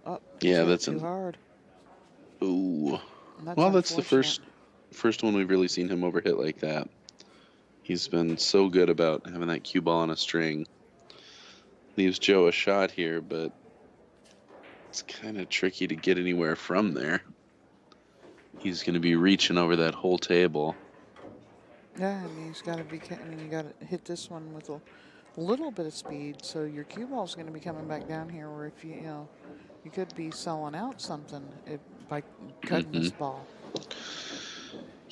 Oh, yeah, that's too hard. Ooh. That's well, that's the first one we've really seen him overhit like that. He's been so good about having that cue ball on a string. Leaves Joe a shot here, but it's kind of tricky to get anywhere from there. He's going to be reaching over that whole table. Yeah, and he's got to be. I mean, you got to hit this one with a little bit of speed, so your cue ball's going to be coming back down here. Where if you could be selling out something by cutting this ball.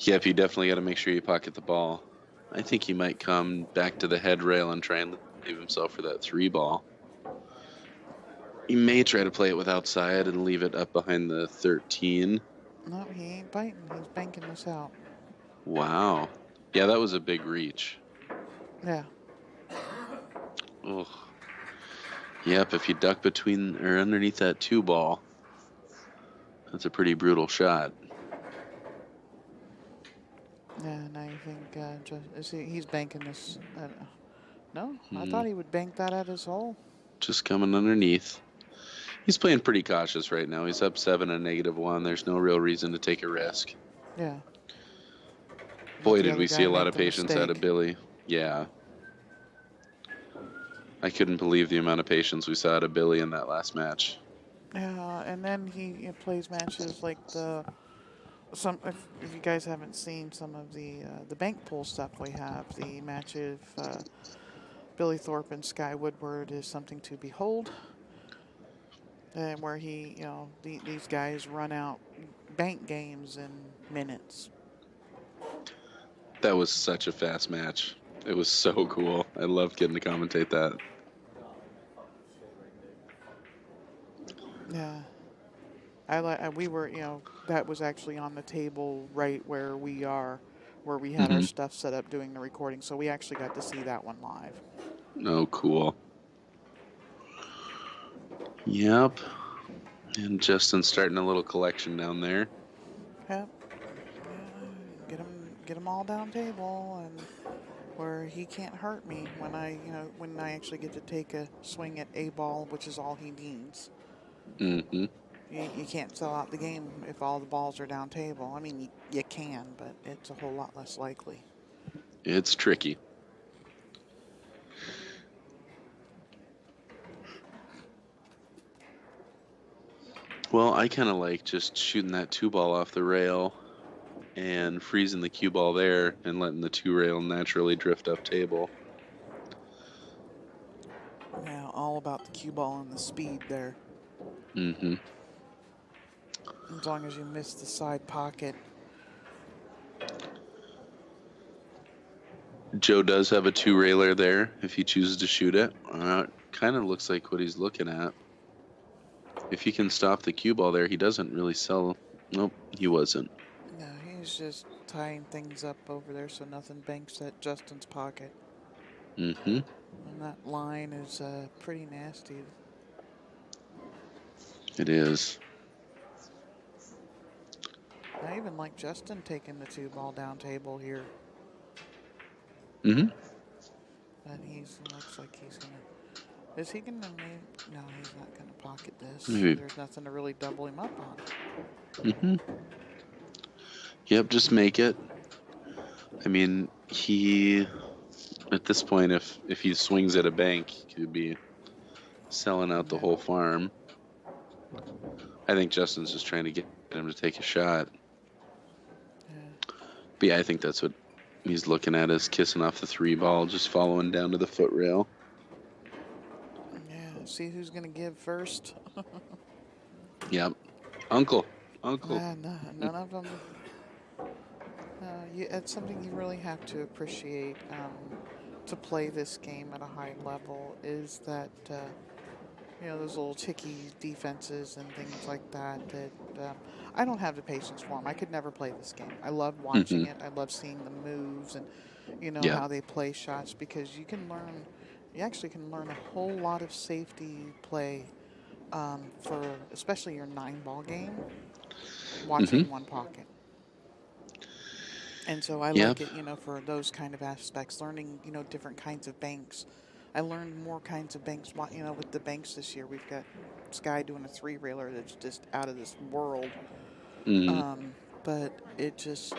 Yep, you definitely got to make sure you pocket the ball. I think he might come back to the head rail and try and leave himself for that 3 ball. He may try to play it with outside and leave it up behind the 13. No, he ain't biting. He's banking this out. Wow. Yeah, that was a big reach. Yeah. Ugh. Yep, if you duck between or underneath that 2 ball, that's a pretty brutal shot. Yeah, and I think he's banking this. No, I thought he would bank that at his hole. Just coming underneath. He's playing pretty cautious right now. He's up 7 and -1. There's no real reason to take a risk. Yeah. Boy, did we see a lot of patience out of Billy. Yeah. I couldn't believe the amount of patience we saw out of Billy in that last match. Yeah, and then he plays matches like if you guys haven't seen some of the bank pool stuff we have, the match of Billy Thorpe and Sky Woodward is something to behold. And where these guys run out bank games in minutes. That was such a fast match. It was so cool. I loved getting to commentate that. Yeah. We were, that was actually on the table right where we are, where we had our stuff set up doing the recording. So we actually got to see that one live. Oh, cool. Yep. And Justin's starting a little collection down there. Yep. Get him all down table, and where he can't hurt me when I actually get to take a swing at a ball, which is all he needs. Mm-hmm. You can't sell out the game if all the balls are down table. I mean, you can, but it's a whole lot less likely. It's tricky. Well, I kind of like just shooting that 2 ball off the rail and freezing the cue ball there and letting the 2 rail naturally drift up table. Yeah, all about the cue ball and the speed there. Mm-hmm. As long as you miss the side pocket. Joe does have a 2 railer there if he chooses to shoot it. Kind of looks like what he's looking at. If he can stop the cue ball there, he doesn't really sell. Nope, he wasn't. No, he's just tying things up over there so nothing banks at Justin's pocket. Mm-hmm. And that line is pretty nasty. It is. I even like Justin taking the 2 ball down table here. Mm-hmm. But looks like he's gonna. Is he gonna? No, he's not gonna pocket this. Maybe. There's nothing to really double him up on. Mm-hmm. Yep, just make it. I mean, he At this point, if he swings at a bank, he could be selling out the Yeah. whole farm. I think Justin's just trying to get him to take a shot. Yeah. But yeah, I think that's what he's looking at, is kissing off the 3 ball, just following down to the foot rail. Yeah. See who's gonna give first. Yep. Uncle. None of them. It's something you really have to appreciate to play this game at a high level. Is that those little ticky defenses and things like that. I don't have the patience for them. I could never play this game. I love watching it. I love seeing the moves and Yeah. how they play shots, because you can learn. You actually can learn a whole lot of safety play for especially your 9-ball game. Watching one pocket. And so I Yep. like it, for those kind of aspects, learning, different kinds of banks. I learned more kinds of banks, with the banks this year. We've got this guy doing a 3-railer that's just out of this world. But it just,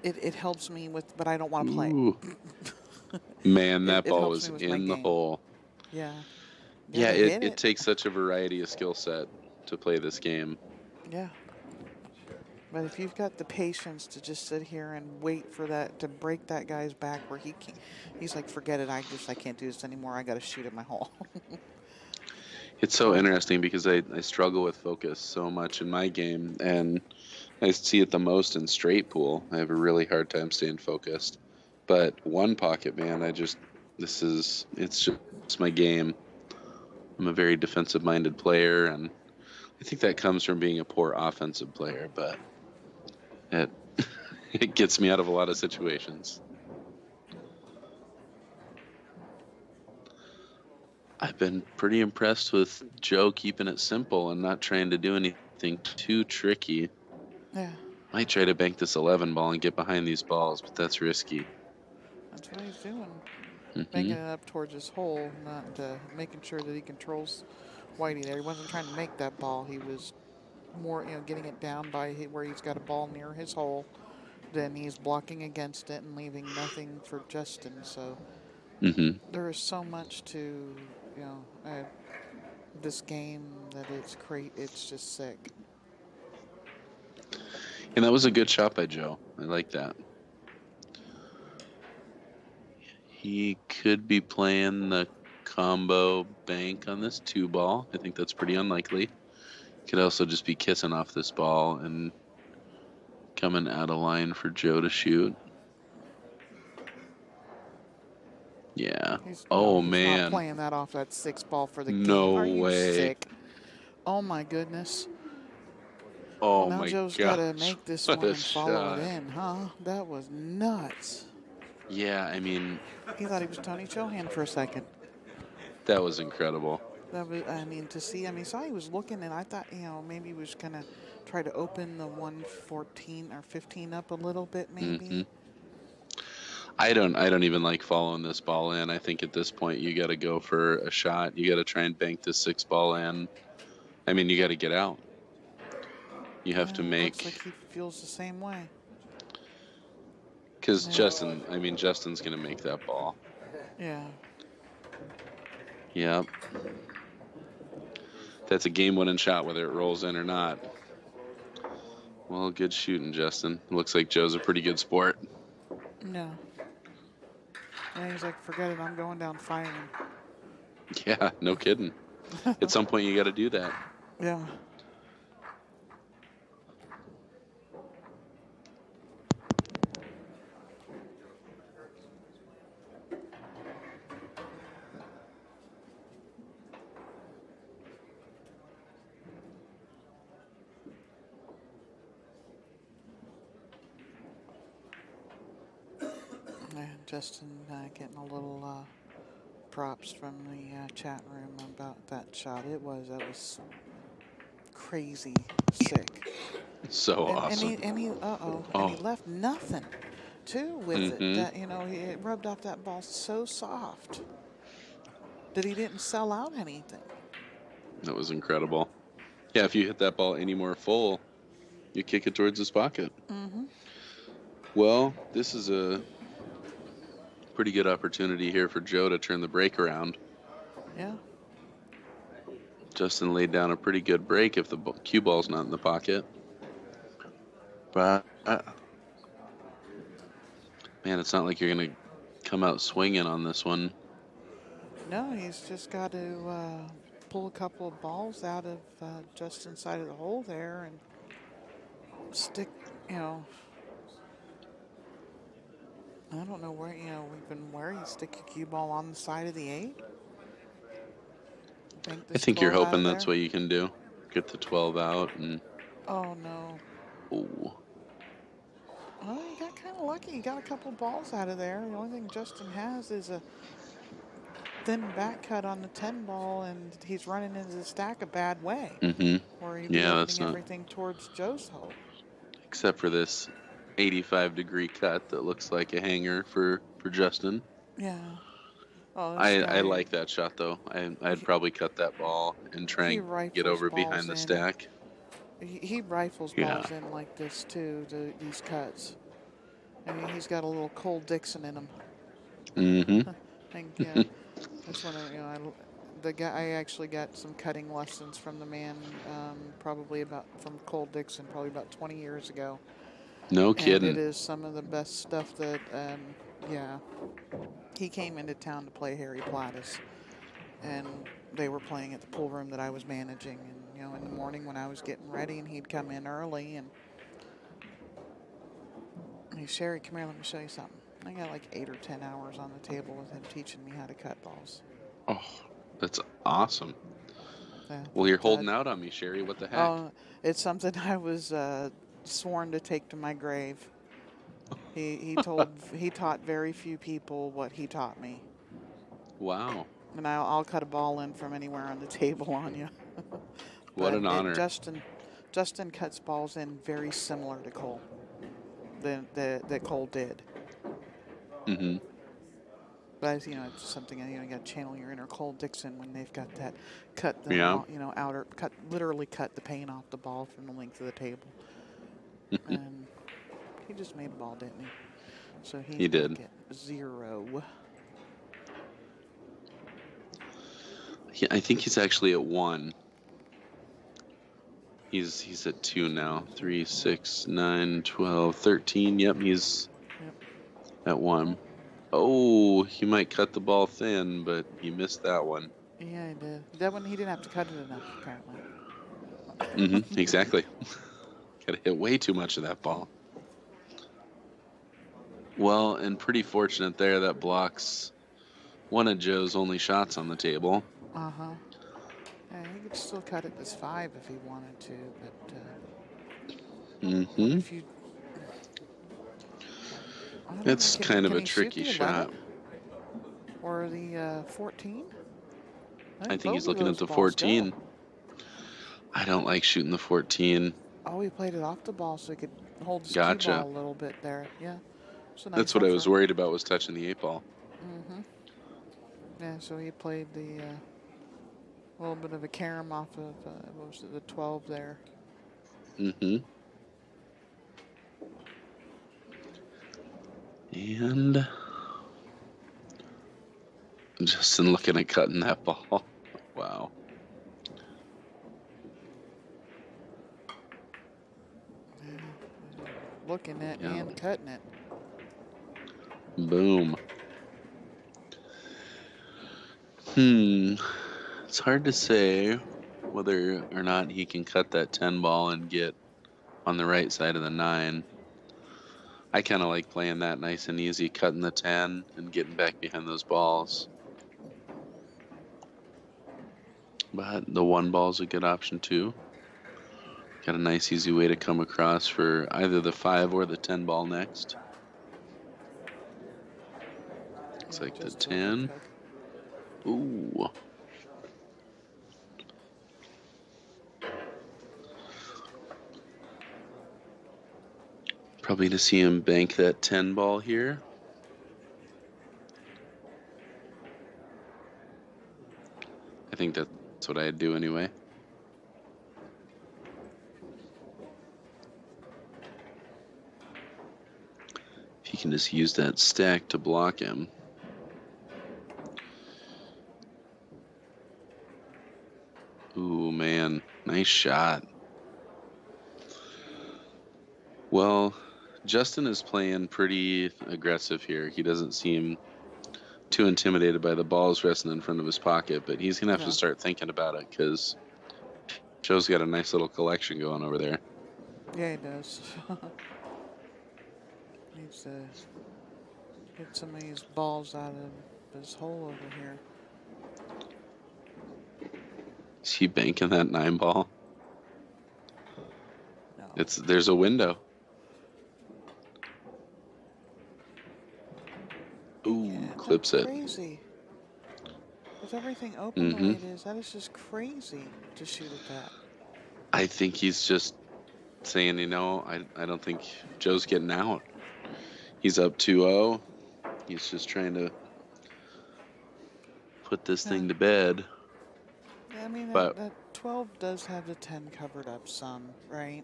it helps me with, but I don't want to play. Ooh. Man, that It ball helps was me with my in the game. hole. Yeah. Yeah, they hit it takes such a variety of skill set to play this game. Yeah. But if you've got the patience to just sit here and wait for that to break that guy's back, where he's like, forget it, I can't do this anymore. I got to shoot at my hole. It's so interesting because I struggle with focus so much in my game, and I see it the most in straight pool. I have a really hard time staying focused. But one pocket, man, it's just my game. I'm a very defensive-minded player, and I think that comes from being a poor offensive player, but it it gets me out of a lot of situations. I've been pretty impressed with Joe keeping it simple and not trying to do anything too tricky. Yeah, Might try to bank this 11 ball and get behind these balls, but that's risky. that's what he's doing. Making it up towards his hole, not making sure that he controls Whitey there. He wasn't trying to make that ball. He was more, getting it down by where he's got a ball near his hole. Then he's blocking against it and leaving nothing for Justin. So there is so much to, this game that it's just sick. And that was a good shot by Joe. I like that. He could be playing the combo bank on this 2-ball. I think that's pretty unlikely. Could also just be kissing off this ball and coming out of line for Joe to shoot. Yeah. He's man. not playing that off that 6-ball for the game. No Are you way. sick? Oh my goodness. Oh now my Joe's gosh. got to make this What one a and follow shot. it in, huh? That was nuts. Yeah, I mean, He thought he was Tony Chohan for a second. that was incredible. Saw he was looking, and I thought, maybe he was going to try to open the 114 or 15 up a little bit, maybe. I don't even like following this ball in. I think at this point you got to go for a shot. You got to try and bank this 6-ball in. I mean, you got to get out. You have to make. Looks like he feels the same way. Because Justin's going to make that ball. Yeah. Yep. That's a game-winning shot, whether it rolls in or not. Well, good shooting, Justin. Looks like Joe's a pretty good sport. No. And he's like, forget it, I'm going down firing. Yeah, no kidding. At some point, you got to do that. Yeah. Justin getting a little props from the chat room about that shot. That was crazy sick. So awesome. And he left nothing too with it. That, he rubbed off that ball so soft that he didn't sell out anything. That was incredible. Yeah, if you hit that ball any more full, you kick it towards his pocket. Well, this is a pretty good opportunity here for Joe to turn the break around. Yeah. Justin laid down a pretty good break if the cue ball's not in the pocket. But, man, it's not like you're going to come out swinging on this one. No, he's just got to pull a couple of balls out of just inside of the hole there and stick, you know. I don't know where, we've been where you stick a cue ball on the side of the 8. Bank I this think you're 12 out hoping of that's there. what you can do. Get the 12 out and... Oh, no. Oh. Well, he got kind of lucky. He got a couple balls out of there. The only thing Justin has is a thin back cut on the 10 ball, and he's running into the stack a bad way. Mm-hmm. Or he'd be Yeah, opening that's not... everything towards Joe's hole. Except for this 85-degree cut that looks like a hanger for Justin. Yeah. Oh, this guy, I like that shot, though. I'd probably cut that ball and try he and get rifles over balls behind the in. stack. He rifles Yeah. balls in like this, too, these cuts. I mean, he's got a little Cole Dixon in him. Mm-hmm. I think, yeah. That's one of, the guy, I actually got some cutting lessons from the man from Cole Dixon, probably about 20 years ago. No And kidding. it is some of the best stuff that, yeah. He came into town to play Harry Plattis. And they were playing at the pool room that I was managing. And, in the morning when I was getting ready, and he'd come in early, and hey, Sherry, come here, let me show you something. I got like 8 or 10 hours on the table with him teaching me how to cut balls. Oh, that's awesome. Yeah, Well, you're holding out on me, Sherry. What the heck? Oh, it's something I was sworn to take to my grave. He taught very few people what he taught me. Wow. And I'll cut a ball in from anywhere on the table on you. What an honor. Justin cuts balls in very similar to Cole. That Cole did. Mm-hmm. But it's something you got to channel your inner Cole Dixon when they've got that cut the literally cut the paint off the ball from the length of the table. And he just made a ball, didn't he? So he did. Get 0. Yeah, I think he's actually at 1. He's at 2 now. 3, 6, 9, 12, 13. Yep, he's at 1. Oh, he might cut the ball thin, but he missed that one. Yeah, he did. That one, he didn't have to cut it enough, apparently. Mm-hmm, exactly. Got to hit way too much of that ball. Well, and pretty fortunate there. That blocks one of Joe's only shots on the table. Uh-huh. Yeah, he could still cut it as 5 if he wanted to, but Mm-hmm. if you... It's kind of a tricky shot. Or the 14? I think he's looking at the 14. I don't like shooting the 14. Oh, he played it off the ball so he could hold his cue ball a little bit there. Yeah. That's what I was worried about, was touching the 8 ball. Mm-hmm. Yeah, so he played the little bit of a carom off of what was it, the 12 there. Mm-hmm. And Justin looking at cutting that ball. Wow. Yeah. Looking at and cutting it. Boom. It's hard to say whether or not he can cut that 10 ball and get on the right side of the 9. I kind of like playing that nice and easy, cutting the 10 and getting back behind those balls. But the 1 ball is a good option too. Got a nice easy way to come across for either the 5 or the 10 ball next. Looks like the 10. Ooh. Probably to see him bank that 10 ball here. I think that's what I'd do anyway. If he can just use that stack to block him. Ooh, man. Nice shot. Well, Justin is playing pretty aggressive here. He doesn't seem too intimidated by the balls resting in front of his pocket, but he's going to have to No. start thinking about it because Joe's got a nice little collection going over there. Yeah, he does. Needs to get some of these balls out of his hole over here. Is he banking that 9 ball? No. There's a window. Ooh, Yeah, clips that's it. crazy. With everything open the way it is, that is just crazy to shoot at that. I think he's just saying, I don't think Joe's getting out. He's up 2-0. He's just trying to put this thing to bed. Yeah, I mean, But that 12 does have the 10 covered up some, right?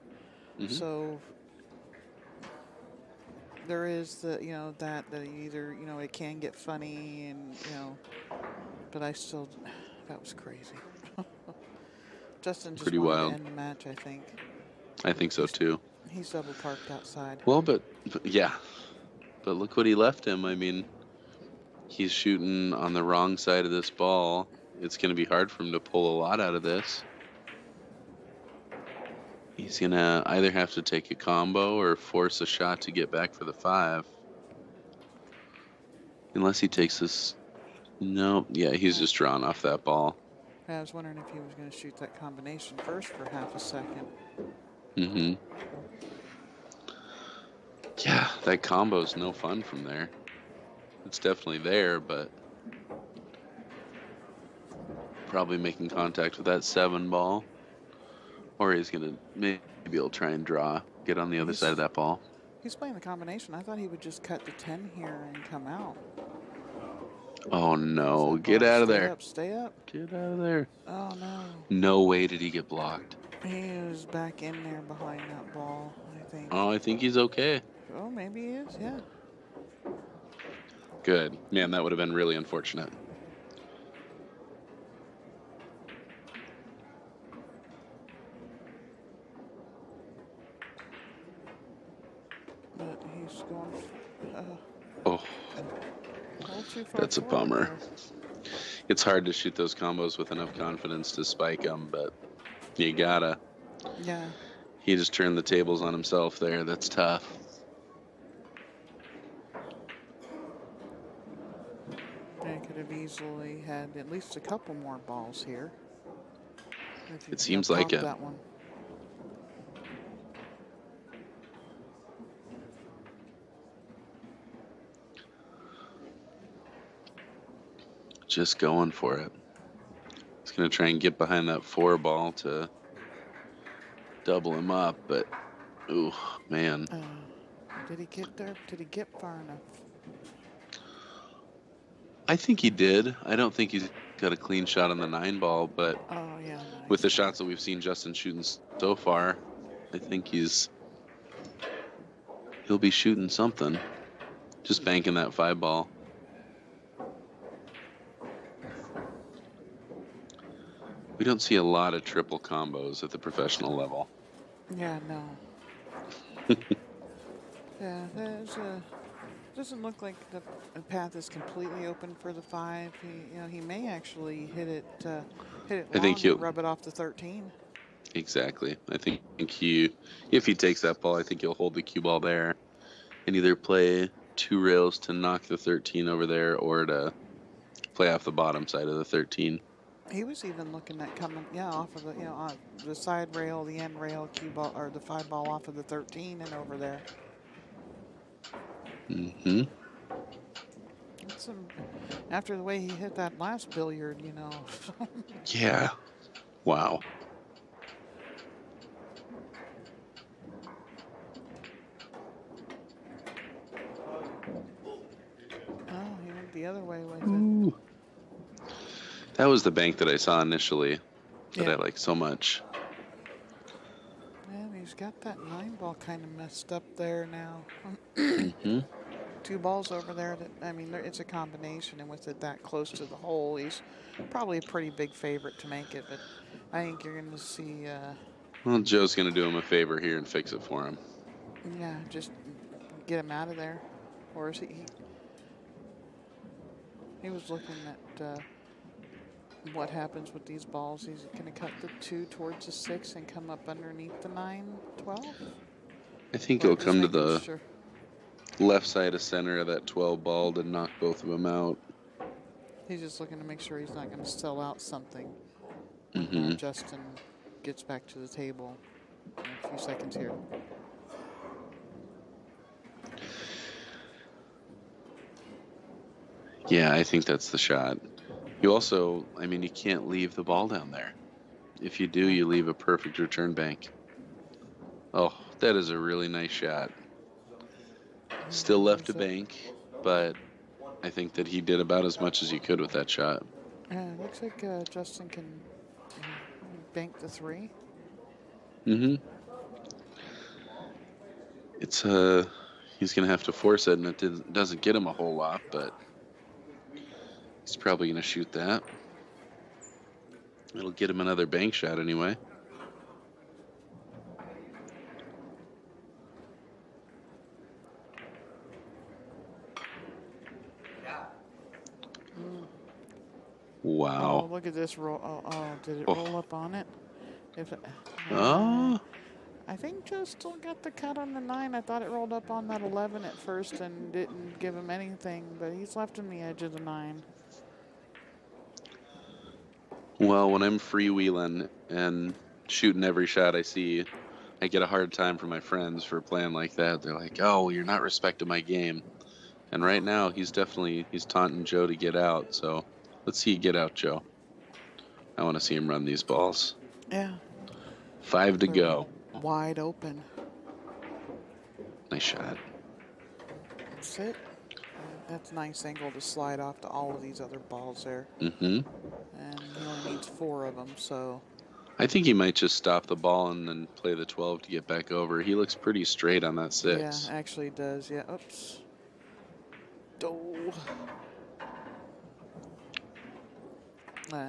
So there is the, that either, it can get funny and, but I still, that was crazy. Justin just pretty wanted to wild. end the match, I think. I think so too. He's double parked outside. Well, but yeah. But look what he left him. I mean, he's shooting on the wrong side of this ball. It's going to be hard for him to pull a lot out of this. He's going to either have to take a combo or force a shot to get back for the 5. Unless he takes this. No, yeah, he's just drawn off that ball. I was wondering if he was going to shoot that combination first for half a second. Yeah, that combo's no fun from there. It's definitely there, but probably making contact with that 7 ball. Or he's going to maybe he'll try and get on the other side of that ball. He's playing the combination. I thought he would just cut the 10 here and come out. Oh no, get out of there. Stay up. Get out of there. Oh no. No way did he get blocked. He was back in there behind that ball, I think. Oh, I think he's okay. Oh, maybe he is, yeah. Good. Man, that would have been really unfortunate. But he's going. Oh, that's a bummer. There. It's hard to shoot those combos with enough confidence to spike them, but you gotta. Yeah. He just turned the tables on himself there. That's tough. They could have easily had at least a couple more balls here. It seems like it. That one. Just going for it. He's going to try and get behind that 4 ball to double him up, but, ooh, man. Did he get there? Did he get far enough? I think he did. I don't think he's got a clean shot on the 9 ball, but Nice. With the shots that we've seen Justin shooting so far, I think he'll be shooting something. Just banking that 5 ball. We don't see a lot of triple combos at the professional level. Yeah, no. Yeah, doesn't look like the path is completely open for the 5. He may actually hit it long and rub it off the 13. Exactly. I think if he takes that ball, I think he'll hold the cue ball there and either play 2 rails to knock the 13 over there or to play off the bottom side of the 13. He was even looking at coming, off of the side rail, the end rail, cue ball, or the 5 ball off of the 13 and over there. After the way he hit that last billiard, Yeah. Wow. Oh, he went the other way with it. That was the bank that I saw initially that I like so much. Man, he's got that 9 ball kind of messed up there now. 2 balls over there. It's a combination, and with it that close to the hole, he's probably a pretty big favorite to make it. But I think you're going to see, Well, Joe's going to do him a favor here and fix it for him. yeah, just get him out of there. Or is he was looking at what happens with these balls. He's going to cut the 2 towards the 6 and come up underneath the 9-12? I think Or he'll just come to making the sure. left side of center of that 12 ball to knock both of them out. He's just looking to make sure he's not going to sell out something when Mm-hmm. Justin gets back to the table in a few seconds here. Yeah, I think that's the shot. You also, I mean, you can't leave the ball down there. If you do, you leave a perfect return bank. Oh, that is a really nice shot. Still left a bank, but I think that he did about as much as he could with that shot. It looks like Justin can bank the 3. Mm-hmm. It's he's gonna have to force it, and it doesn't get him a whole lot, but he's probably gonna shoot that. It'll get him another bank shot anyway. Wow. Oh, look at this roll. Oh, did it roll up on it? Oh. I think Joe still got the cut on the 9. I thought it rolled up on that 11 at first and didn't give him anything, but he's left him the edge of the 9. Well, when I'm freewheeling and shooting every shot I see, I get a hard time from my friends for playing like that. They're like, "Oh, you're not respecting my game." And right now, he's taunting Joe to get out. So let's see you get out, Joe. I want to see him run these balls. Yeah. 5 to go. Wide open. Nice shot. That's it. That's a nice angle to slide off to all of these other balls there. Mm-hmm. And he only needs 4 of them, so. I think he might just stop the ball and then play the 12 to get back over. He looks pretty straight on that 6. Yeah, actually does. Yeah. Oops. Oh.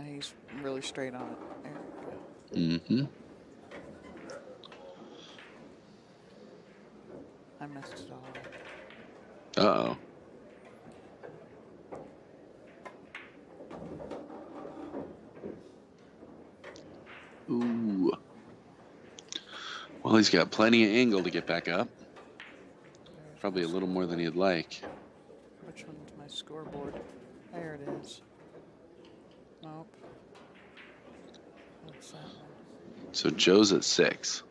He's really straight on it. There we go. Mm-hmm. I messed it all up. Uh-oh. Ooh. Well, he's got plenty of angle to get back up. Probably a little more than he'd like. Which one's my scoreboard? There it is. Nope. What's that one? So Joe's at 6.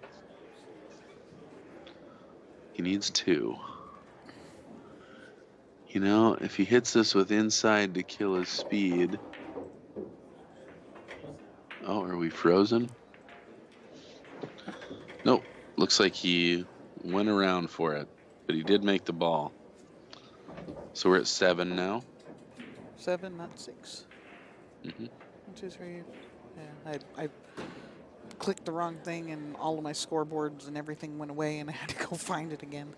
He needs 2. You know, if he hits this with inside to kill his speed. Oh, are we frozen? Nope. Looks like he went around for it, but he did make the ball. So we're at 7 now. 7, not 6. Mm-hmm. 1, 2, 3. Yeah, I clicked the wrong thing, and all of my scoreboards and everything went away, and I had to go find it again.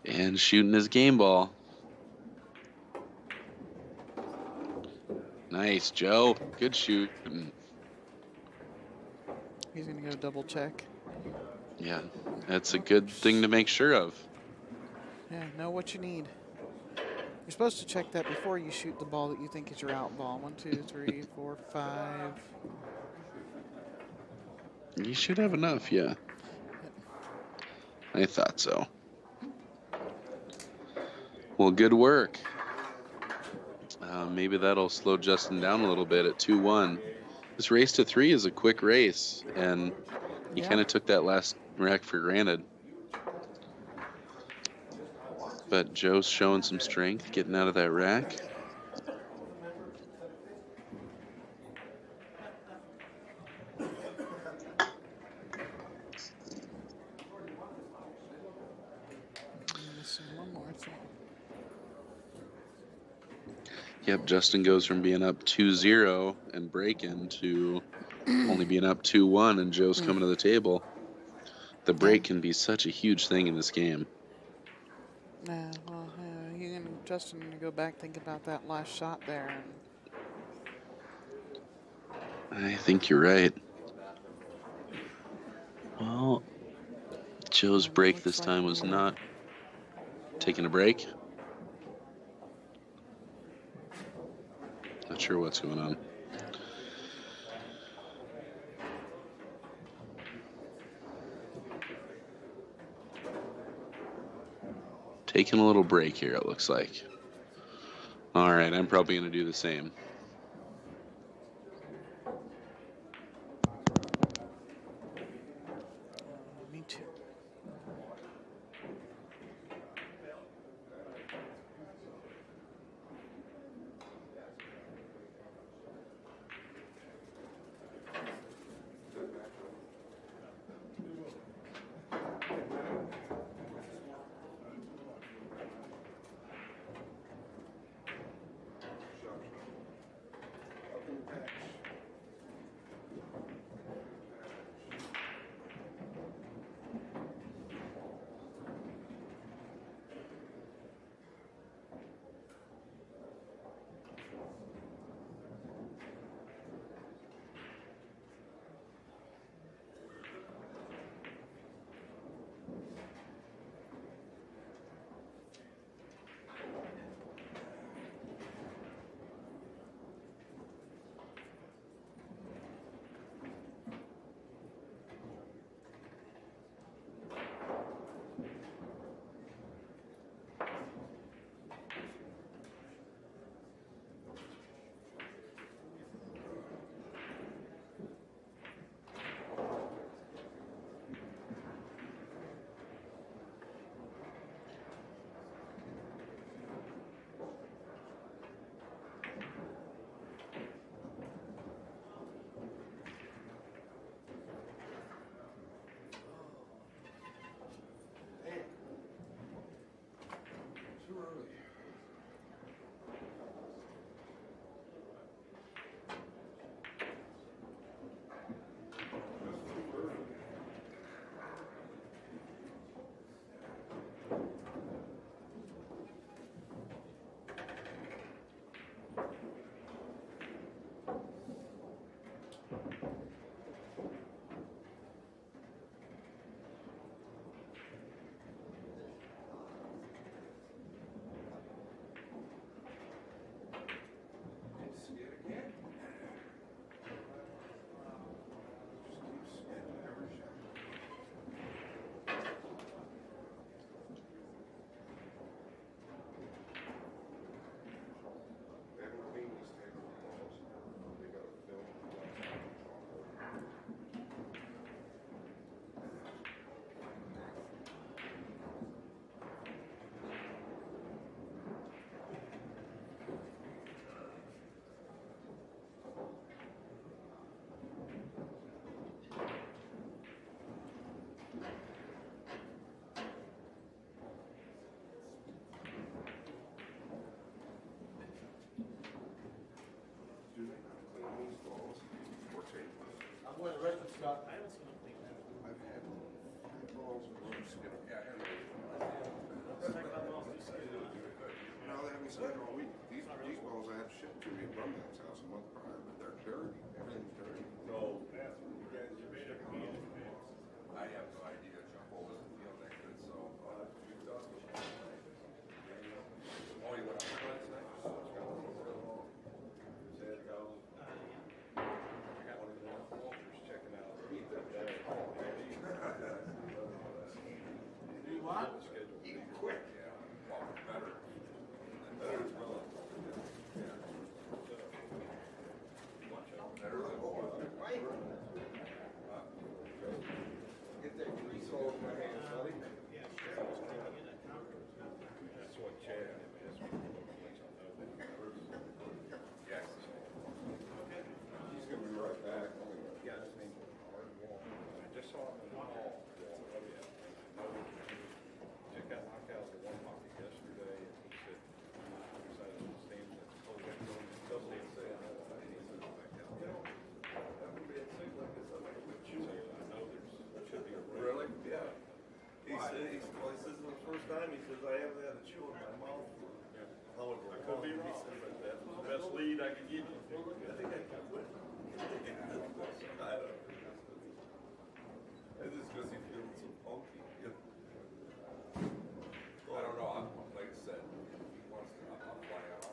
And shooting his game ball. Nice, Joe. Good shooting. He's gonna go double check. Yeah, that's a good thing to make sure of. Yeah, know what you need. You're supposed to check that before you shoot the ball that you think is your out ball. 1, 2, 3, 4, 5. You should have enough, yeah. I thought so. Well, good work. Maybe that'll slow Justin down a little bit at 2-1. This race to 3 is a quick race, and he kind of took that last rack for granted. But Joe's showing some strength, getting out of that rack. Missing one more thing. Yep, Justin goes from being up 2-0 and breaking to only being up 2-1, and Joe's coming to the table. The break can be such a huge thing in this game. Yeah, well, you and Justin to go back, think about that last shot there. And I think you're right. Well, Joe's And it break looks this like time was we not taking a break. Not sure what's going on. Taking a little break here, it looks like. All right, I'm probably going to do the same. me too. Could be wrong. He said, but that was the best lead I could give you. I think I could win. It's just because he feels so funky. I don't know. Like I said, he wants to. I'll fly out.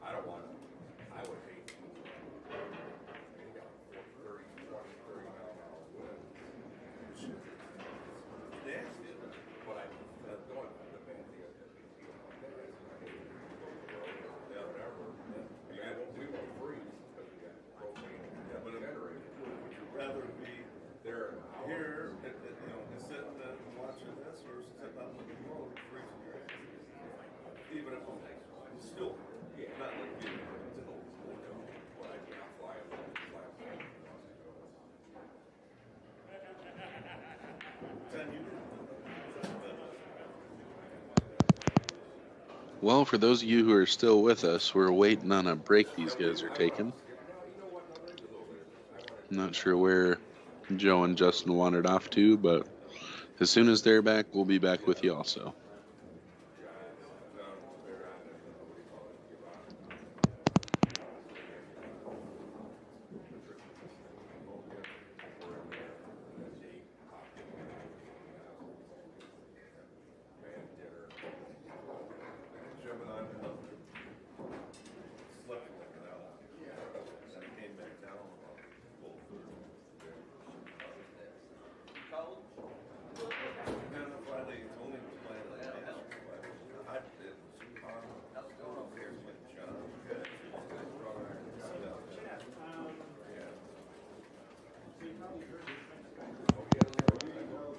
I don't want. I would hate. He got 30, 20, 30-mile-an-hour winds. Nasty. But I going the bad thing is whatever. We won't freeze because we got propane. Yeah, but generator. Would you rather be there here, and sitting and watching this, or sitting on the road freezing your ass? Even if I'm still not like you. But I can't fly. Well, for those of you who are still with us, we're waiting on a break these guys are taking. I'm not sure where Joe and Justin wandered off to, but as soon as they're back, we'll be back with you also.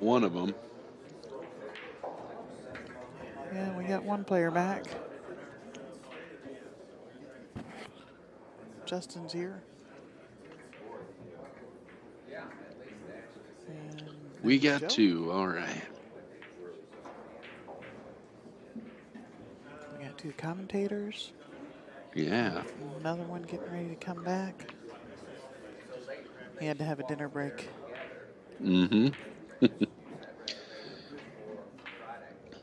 One of them. Yeah, we got one player back. Justin's here. And We there's got Joe. two. All right. We got two commentators. Yeah. Another one getting ready to come back. He had to have a dinner break. Mm-hmm.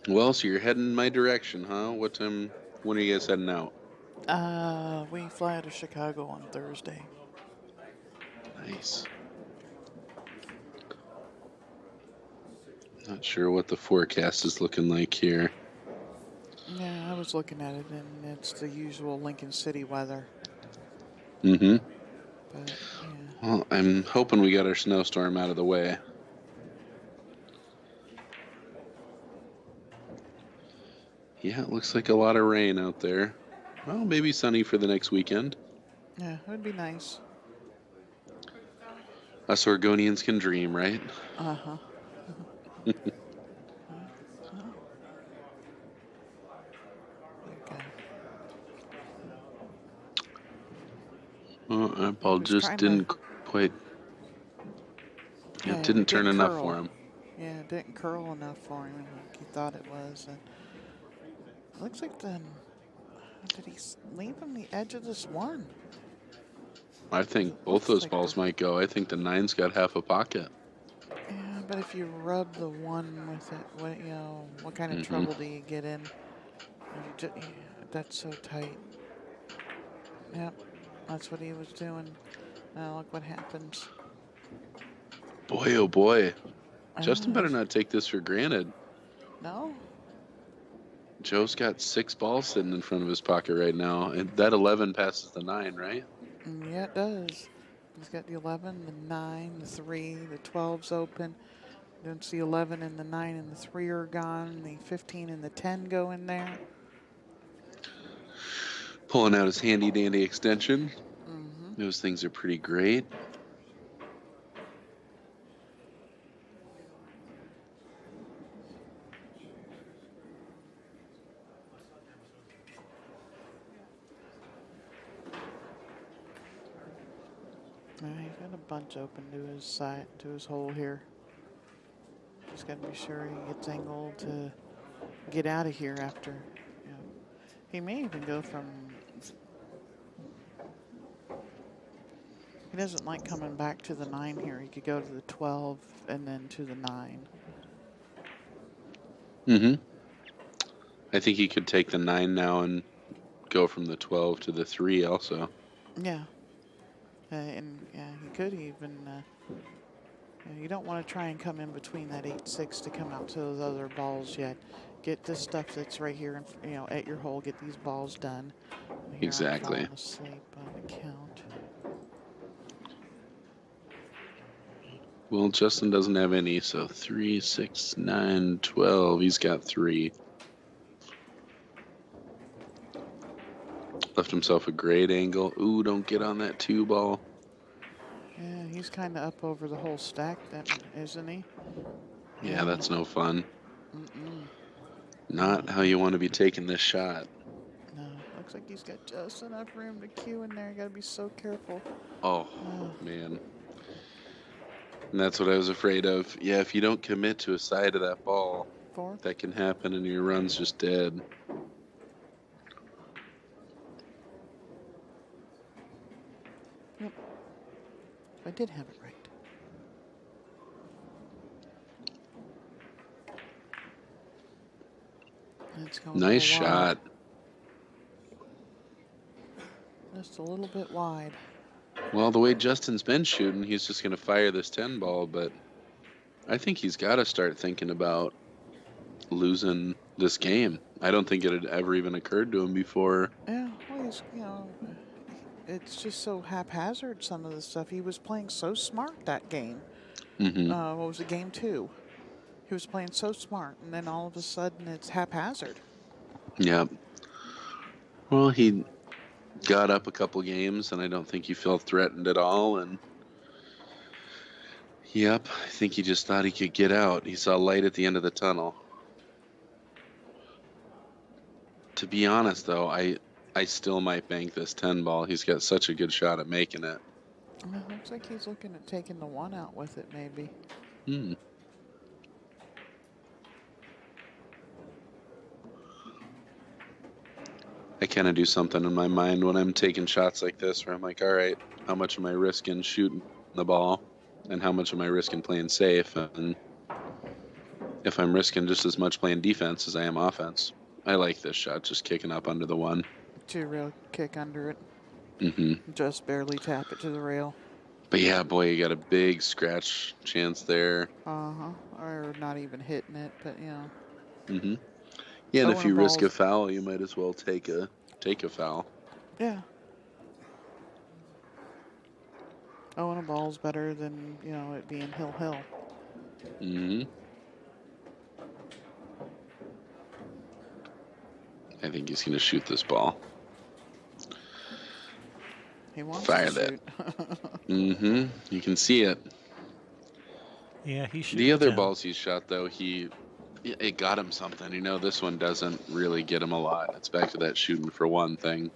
Well, so you're heading my direction, huh? What time? When are you guys heading out? We fly out of Chicago on Thursday. Nice. Not sure what the forecast is looking like here. Yeah, I was looking at it, and it's the usual Lincoln City weather. Mm-hmm. But, yeah. Well, I'm hoping we got our snowstorm out of the way. Yeah, it looks like a lot of rain out there. Well, maybe sunny for the next weekend. Yeah, it would be nice. Us Oregonians can dream, right? Uh-huh. Okay. Well, Paul just didn't quite. It didn't turn enough for him. Yeah, it didn't curl enough for him like he thought it was. And it looks like then, did he leave him the edge of this one? I think both those balls might go. I think the 9's got half a pocket. Yeah, but if you rub the one with it, what kind of trouble do you get in? That's so tight. Yep, that's what he was doing. Now look what happens. Boy, oh boy. Justin better not take this for granted. No? Joe's got 6 balls sitting in front of his pocket right now, and that 11 passes the 9, right? Yeah, it does. He's got the 11, the 9, the 3, the 12's open. Don't see 11 and the 9 and the 3 are gone. The 15 and the 10 go in there. Pulling out his handy dandy extension. Mm-hmm. Those things are pretty great. He's got a bunch open to his side, to his hole here. Just got to be sure he gets angled to get out of here after. He may even go from. He doesn't like coming back to the 9 here. He could go to the 12 and then to the 9. Mm-hmm. I think he could take the 9 now and go from the 12 to the 3 also. Yeah. And yeah, he could even. You don't want to try and come in between that 8-6 to come out to those other balls yet. Get this stuff that's right here, at your hole. Get these balls done. Here I'm Exactly. falling asleep on the count. Well, Justin doesn't have any, so 3, 6, 9, 12. He's got 3. Left himself a great angle. Ooh, don't get on that 2 ball. Yeah, he's kind of up over the whole stack, then, isn't he? Yeah, that's no fun. Mm-mm. Not how you want to be taking this shot. No, looks like he's got just enough room to cue in there. You gotta be so careful. Oh, man. And that's what I was afraid of. Yeah, if you don't commit to a side of that ball, 4. that can happen and your run's just dead. Yep. I did have it right. It's going Nice a little wide. shot. Just a little bit wide. Well, the way Justin's been shooting, he's just going to fire this 10 ball, but I think he's got to start thinking about losing this game. I don't think it had ever even occurred to him before. Yeah, well, he's, it's just so haphazard, some of the stuff. He was playing so smart that game. Mm-hmm. What was it, game 2? He was playing so smart, and then all of a sudden it's haphazard. Yeah. Well, he got up a couple games, and I don't think he felt threatened at all. And yep, I think he just thought he could get out. He saw light at the end of the tunnel. To be honest, though, I still might bank this 10 ball. He's got such a good shot at making it. It looks like he's looking at taking the 1 out with it, maybe. Hmm. I kind of do something in my mind when I'm taking shots like this where I'm like, all right, how much am I risking shooting the ball and how much am I risking playing safe? And if I'm risking just as much playing defense as I am offense, I like this shot, just kicking up under the 1. 2 real kick under it. Mm-hmm. Just barely tap it to the rail. But yeah, boy, you got a big scratch chance there. Uh-huh. Or not even hitting it, but, Mm-hmm. Yeah, and Oh, if and you a risk a ball's- foul, you might as well take a foul. Yeah. Oh, and a ball's better than, it being hill-hill. Mm-hmm. I think he's going to shoot this ball. He wants Fire to that. shoot. Mm-hmm. You can see it. Yeah, he should. The other balls he shot, though, it got him something. This one doesn't really get him a lot. It's back to that shooting for 1 thing.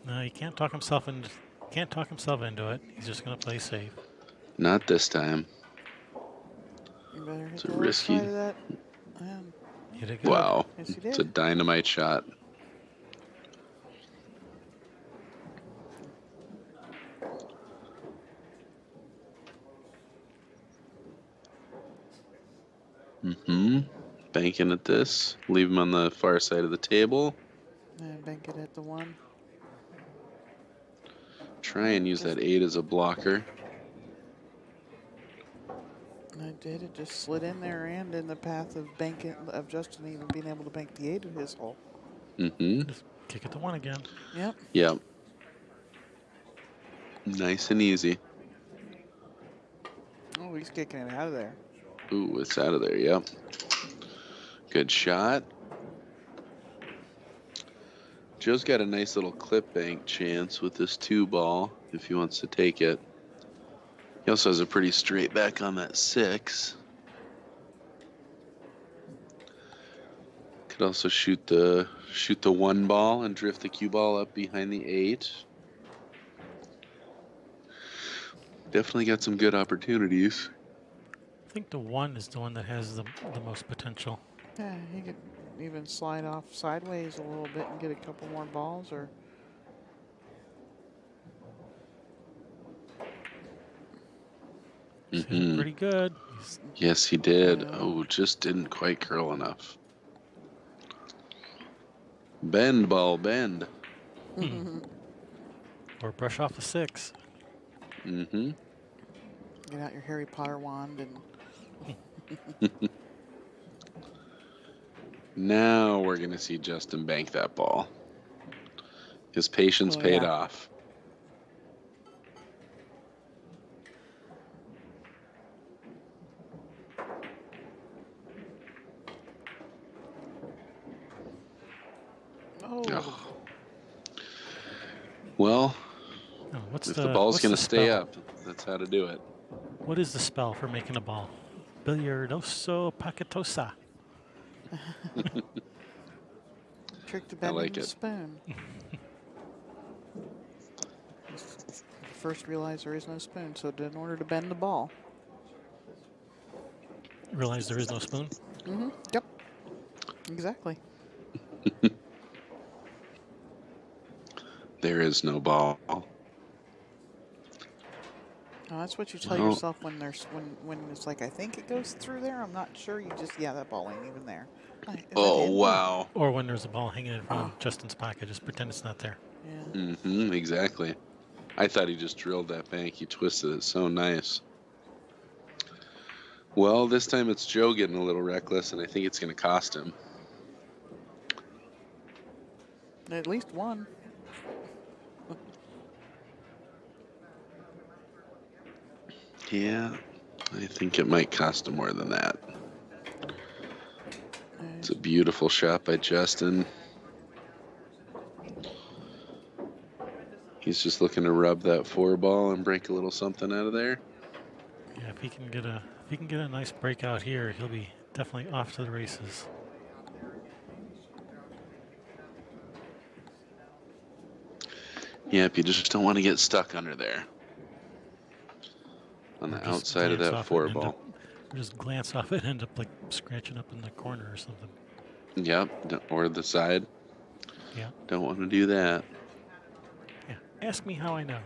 No, he can't talk himself into it. He's just gonna play safe. Not this time. You better hit It's the a left risky. side of that. Hit it good. Wow. Yes, he It's a did. dynamite shot. Mm-hmm. Banking at this. Leave him on the far side of the table. And bank it at the 1. Try and use that 8 as a blocker. I did. It just slid in there and in the path of Justin even being able to bank the 8 of his hole. Mm-hmm. Just kick it to 1 again. Yep. Yep. Nice and easy. Oh, he's kicking it out of there. Ooh, it's out of there. Yep. Good shot. Joe's got a nice little clip bank chance with this 2 ball if he wants to take it. He also has a pretty straight back on that 6. Could also shoot the 1 ball and drift the cue ball up behind the 8. Definitely got some good opportunities. I think the 1 is the one that has the most potential. Yeah, he could even slide off sideways a little bit and get a couple more balls, or He's hitting Mm-hmm. pretty good. He's, Yes, he did. Yeah. Oh, just didn't quite curl enough. Bend, ball, bend. Or brush off a 6. Mm-hmm. Get out your Harry Potter wand and Now we're going to see Justin bank that ball. His patience paid off. oh, Well, Oh, what's if the ball's what's going the to stay spell? up, that's how to do it. What is the spell for making a ball? Billiardoso paquetosa. trick to I bend like the it. spoon. First realized there is no spoon, so in order to bend the ball. Realize there is no spoon? Mm-hmm. Yep. Exactly. There is no ball. Oh, that's what you tell Well, yourself when there's when it's like I think it goes through there. I'm not sure. You just that ball ain't even there. Is that oh, in? wow. Or when there's a ball hanging in front of Justin's pocket, just pretend it's not there. Yeah. Mm-hmm, exactly. I thought he just drilled that bank. He twisted it so nice. Well, this time it's Joe getting a little reckless, and I think it's going to cost him. At least one. Yeah, I think it might cost him more than that. It's a beautiful shot by Justin. He's just looking to rub that 4 ball and break a little something out of there. Yeah, if he can get a nice breakout here, he'll be definitely off to the races. Yep, you just don't want to get stuck under there. On the outside of that 4 ball. Or just glance off it and end up like scratching up in the corner or something. Yep, or the side. Yeah. Don't want to do that. Yeah. Ask me how I know.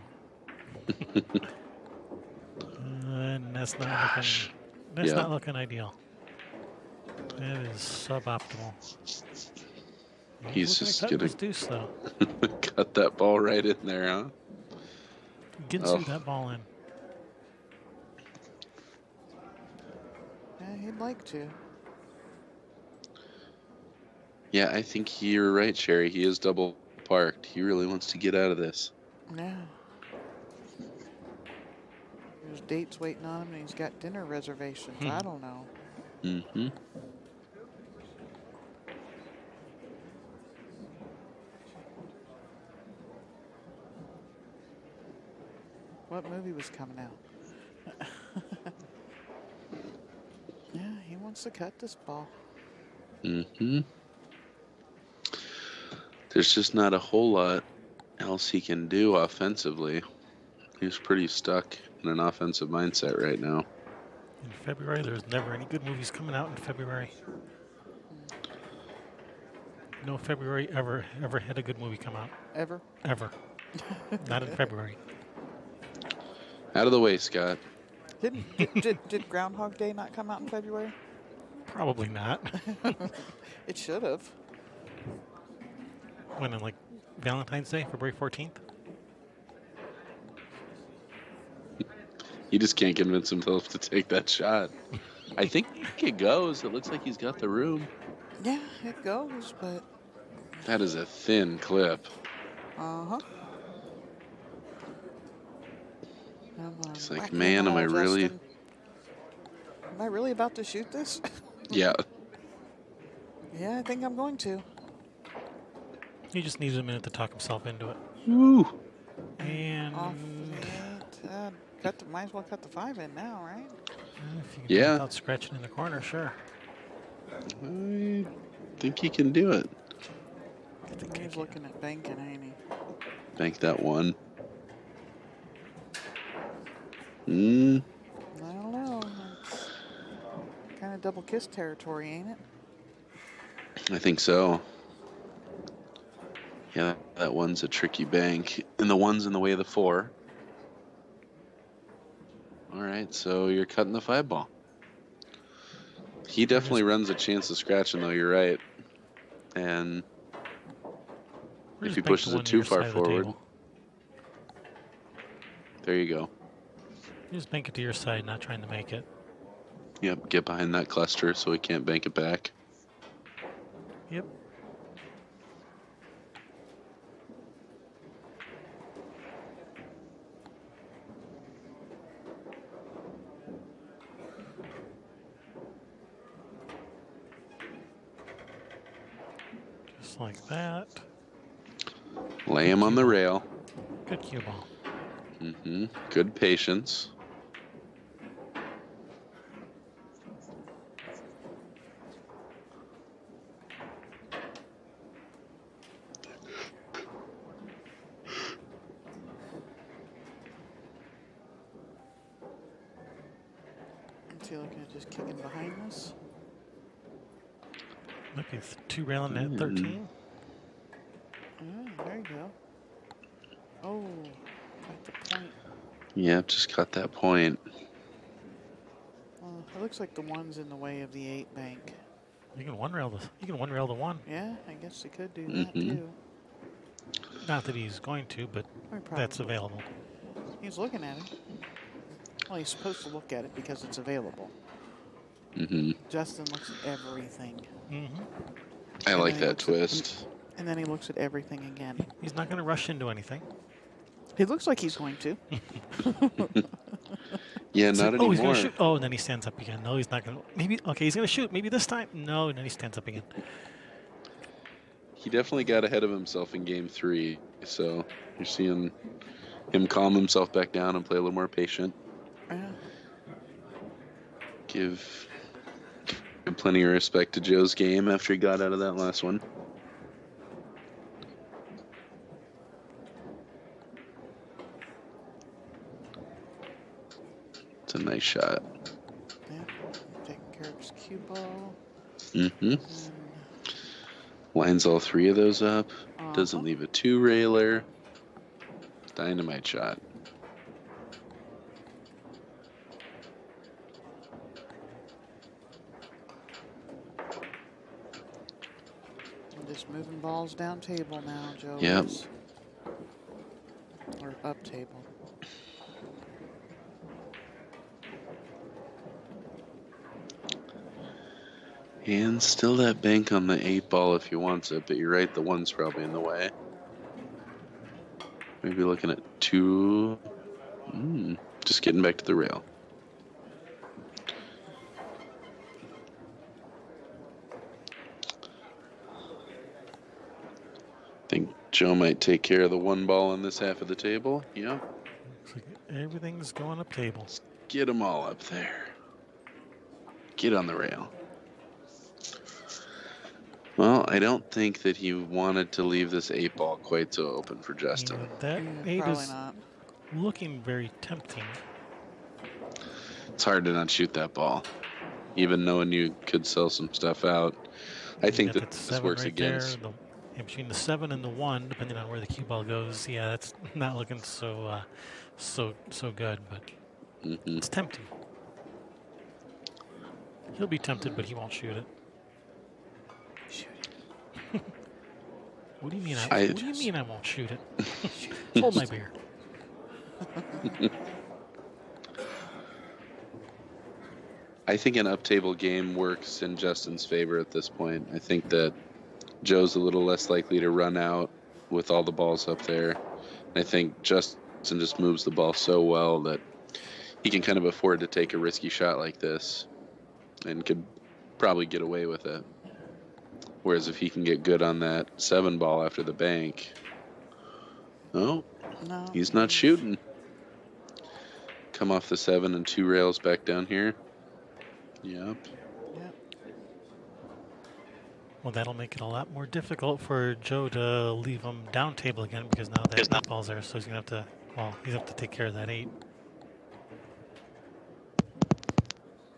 And that's not Gosh. looking. That's not looking ideal. That is suboptimal. He's just cut gonna his deuce though. cut that ball right in there, huh? Ginsu that ball in. Yeah, he'd like to. Yeah, I think you're right, Sherry. He is double parked. He really wants to get out of this. Yeah. There's dates waiting on him, and he's got dinner reservations. I don't know. Mm-hmm. What movie was coming out? Yeah, he wants to cut this ball. Mm-hmm. There's just not a whole lot else he can do offensively. He's pretty stuck in an offensive mindset right now. In February, there's never any good movies coming out in February. No February ever had a good movie come out. Ever? Ever. Not in February. Out of the way, Scott. Did Groundhog Day not come out in February? Probably not. It should have. When, on like Valentine's Day, February 14th? He just can't convince himself to take that shot. I think it goes. It looks like he's got the room. Yeah, it goes, but... That is a thin clip. Uh-huh. He's like, man, am I really... Justin. Am I really about to shoot this? Yeah. Yeah, I think I'm going to. He just needs a minute to talk himself into it. Woo. And Off 8. Might as well cut the 5 in now, right? if you can do it Yeah. without scratching in the corner, sure. I think he can do it. I think he's looking at banking, ain't he? Bank that 1. Mm. I don't know. Kind of double kiss territory, ain't it? I think so. Yeah, that 1's a tricky bank. And the 1's in the way of the 4. All right, so you're cutting the 5 ball. He definitely runs a chance of scratching, though. You're right. And if he pushes it too far forward. There you go. You just bank it to your side, not trying to make it. Yep, get behind that cluster so we can't bank it back. Yep. Just like that. Lay him on the rail. Good cue ball. Good patience. Is he looking at just kicking behind this? Look, it's 2 railing at 13. There you go. Oh, got the point. Yep, just got that point. Well, it looks like the one's in the way of the 8 bank. You can one rail this. You can one rail the 1. Yeah, I guess he could do that too. Not that he's going to, but that's available. He's looking at it. Well, he's supposed to look at it because it's available. Justin looks at everything. I like that twist. And then he looks at everything again. He's not going to rush into anything. He looks like he's going to. Yeah, not anymore. Oh, he's going to shoot. Oh, and then he stands up again. No, he's not going to. Maybe. Okay, he's going to shoot. Maybe this time. No, and then he stands up again. He definitely got ahead of himself in game 3. So you're seeing him calm himself back down and play a little more patient. Yeah. Give plenty of respect to Joe's game after he got out of that last one. It's a nice shot. Yeah. Taking care of his cue ball. Lines all 3 of those up. Doesn't leave a 2-railer. Dynamite shot. Just moving balls down table now, Joe. Yep. Or up table. And still that bank on the 8 ball if he wants it, but you're right, the 1's probably in the way. Maybe looking at 2. Just getting back to the rail. Think Joe might take care of the 1 ball on this half of the table. Yep. Looks like everything's going up table. Get them all up there. Get on the rail. Well, I don't think that he wanted to leave this 8 ball quite so open for Justin. Yeah, that 8 probably is not. looking very tempting. It's hard to not shoot that ball, even knowing you could sell some stuff out. I think got that this 7 works right against. there. Between the 7 and the 1, depending on where the cue ball goes, yeah, that's not looking so good, but it's tempting. He'll be tempted, but he won't shoot it. Shoot What do you mean? I What do you mean I won't shoot it? Hold my beer. I think an up-table game works in Justin's favor at this point. I think that Joe's a little less likely to run out with all the balls up there. I think Justin just moves the ball so well that he can kind of afford to take a risky shot like this and could probably get away with it. Whereas if he can get good on that 7 ball after the bank, no, he's not shooting. Come off the 7 and 2 rails back down here. Yep. Well, that'll make it a lot more difficult for Joe to leave him down table again because now that 8 ball's there, so he's gonna have to. Well, he's gonna have to take care of that 8.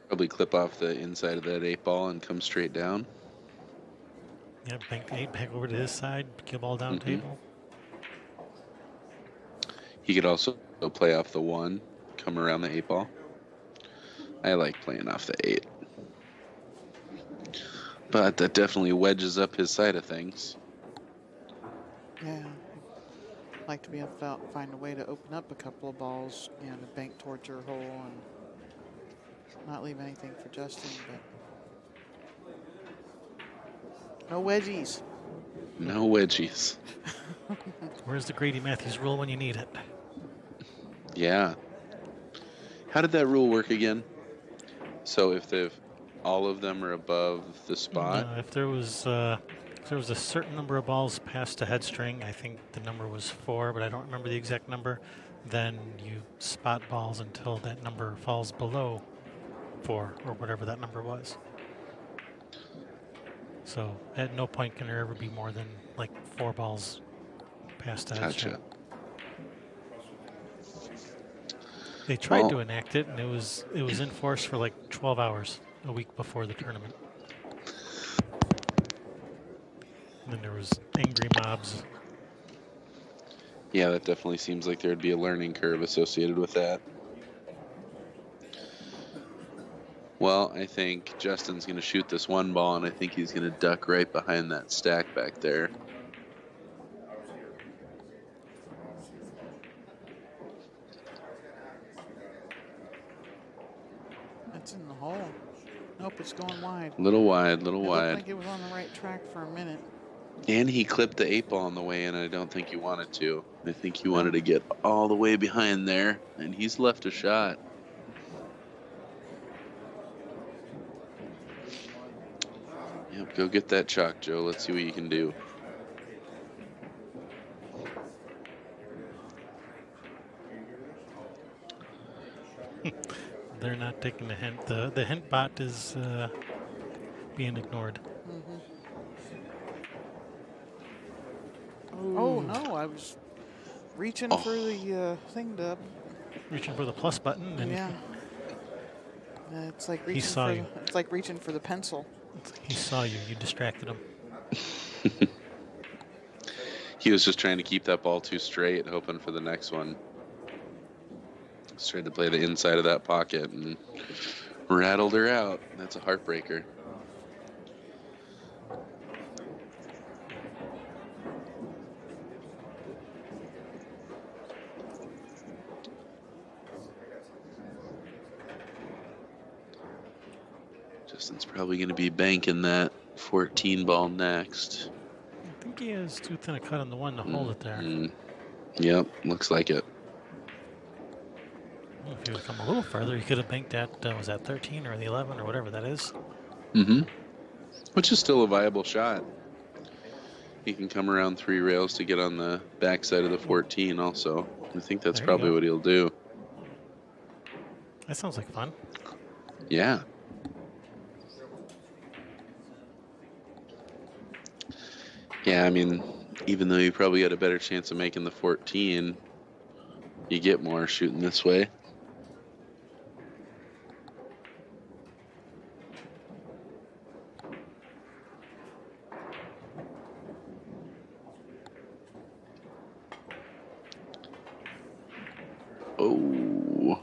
Probably clip off the inside of that 8 ball and come straight down. Yeah, bank the 8 back over to his side, cue ball down table. He could also play off the 1, come around the 8 ball. I like playing off the 8. But that definitely wedges up his side of things. Yeah. like to be able to find a way to open up a couple of balls, you know, to bank towards your hole and not leave anything for Justin, but no wedgies. No wedgies. Where's the Grady Matthews rule when you need it? Yeah. How did that rule work again? So if all of them are above the spot, No, if there was a certain number of balls past a head string, I think the number was 4, but I don't remember the exact number, then you spot balls until that number falls below 4 or whatever that number was. So at no point can there ever be more than like 4 balls past a head string. gotcha. They tried Well- to enact it, and it was in force for like 12 hours a week before the tournament. And then there was angry mobs. Yeah, that definitely seems like there'd be a learning curve associated with that. Well, I think Justin's going to shoot this one ball, and I think he's going to duck right behind that stack back there. It's in the hole. Nope, it's going wide. Little wide. It looked like it was on the right track for a minute. And he clipped the 8-ball on the way in, and I don't think he wanted to. I think he wanted to get all the way behind there, and he's left a shot. Yep, go get that chalk, Joe. Let's see what you can do. They're not taking the hint. The hint bot is being ignored. Oh no, I was reaching for the thing to. Reaching for the plus button, and Yeah. It's like reaching saw for you. it's like reaching for the pencil. he saw you. You distracted him. He was just trying to keep that ball too straight, hoping for the next one. Just tried to play the inside of that pocket and rattled her out. That's a heartbreaker. Justin's probably going to be banking that 14 ball next. I think he has too thin a cut on the one to hold it there. Yep, looks like it. Well, if he would come a little further, he could have banked that, was that 13 or the 11 or whatever that is? Which is still a viable shot. He can come around 3 rails to get on the backside of the 14 also. I think that's There you probably go. what he'll do. That sounds like fun. Yeah. Yeah, I mean, even though you probably had a better chance of making the 14, you get more shooting this way. Oh.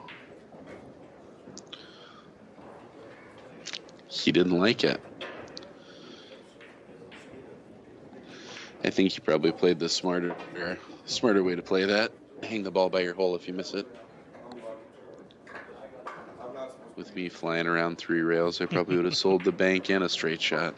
He didn't like it. I think he probably played the smarter way to play that. Hang the ball by your hole if you miss it. With me flying around 3 rails, I probably would have sold the bank and a straight shot.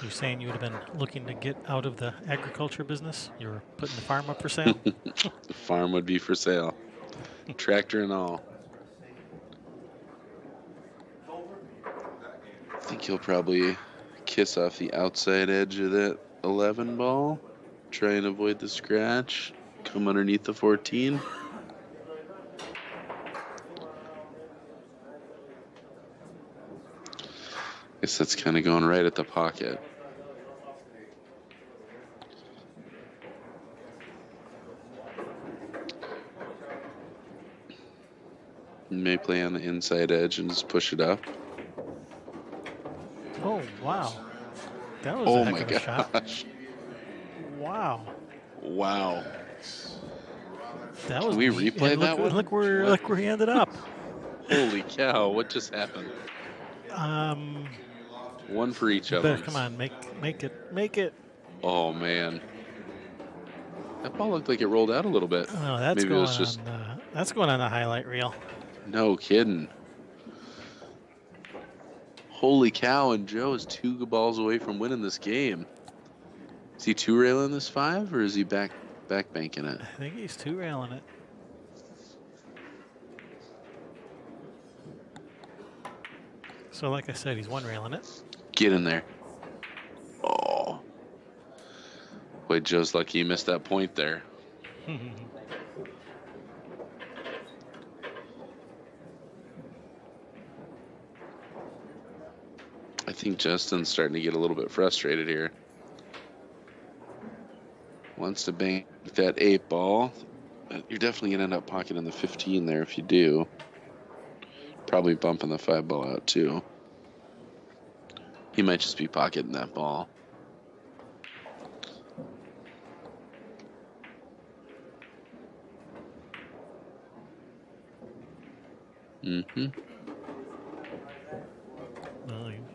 You're saying you would have been looking to get out of the agriculture business? You were putting the farm up for sale? The farm would be for sale. Tractor and all. I think he'll probably kiss off the outside edge of that 11 ball. Try and avoid the scratch. Come underneath the 14. Guess that's kind of going right at the pocket. May play on the inside edge and just push it up. Oh, wow. That was Oh a heck my of a shot. gosh. Wow. Wow. That was Can we neat. replay And that one? Look where he ended up. Holy cow, what just happened? One for each You of better them. come on, make it. Oh man, that ball looked like it rolled out a little bit. Oh, that's Maybe it going was just on. That's going on the highlight reel. no kidding. Holy cow! And Joe is 2 balls away from winning this game. Is he 2-railing this 5, or is he back banking it? I think he's 2-railing it. So, like I said, he's 1-railing it. Get in there. Oh. Wait, Joe's lucky he missed that point there. I think Justin's starting to get a little bit frustrated here. Wants to bank that 8 ball. You're definitely going to end up pocketing the 15 there if you do. Probably bumping the 5 ball out too. He might just be pocketing that ball. Mm-hmm.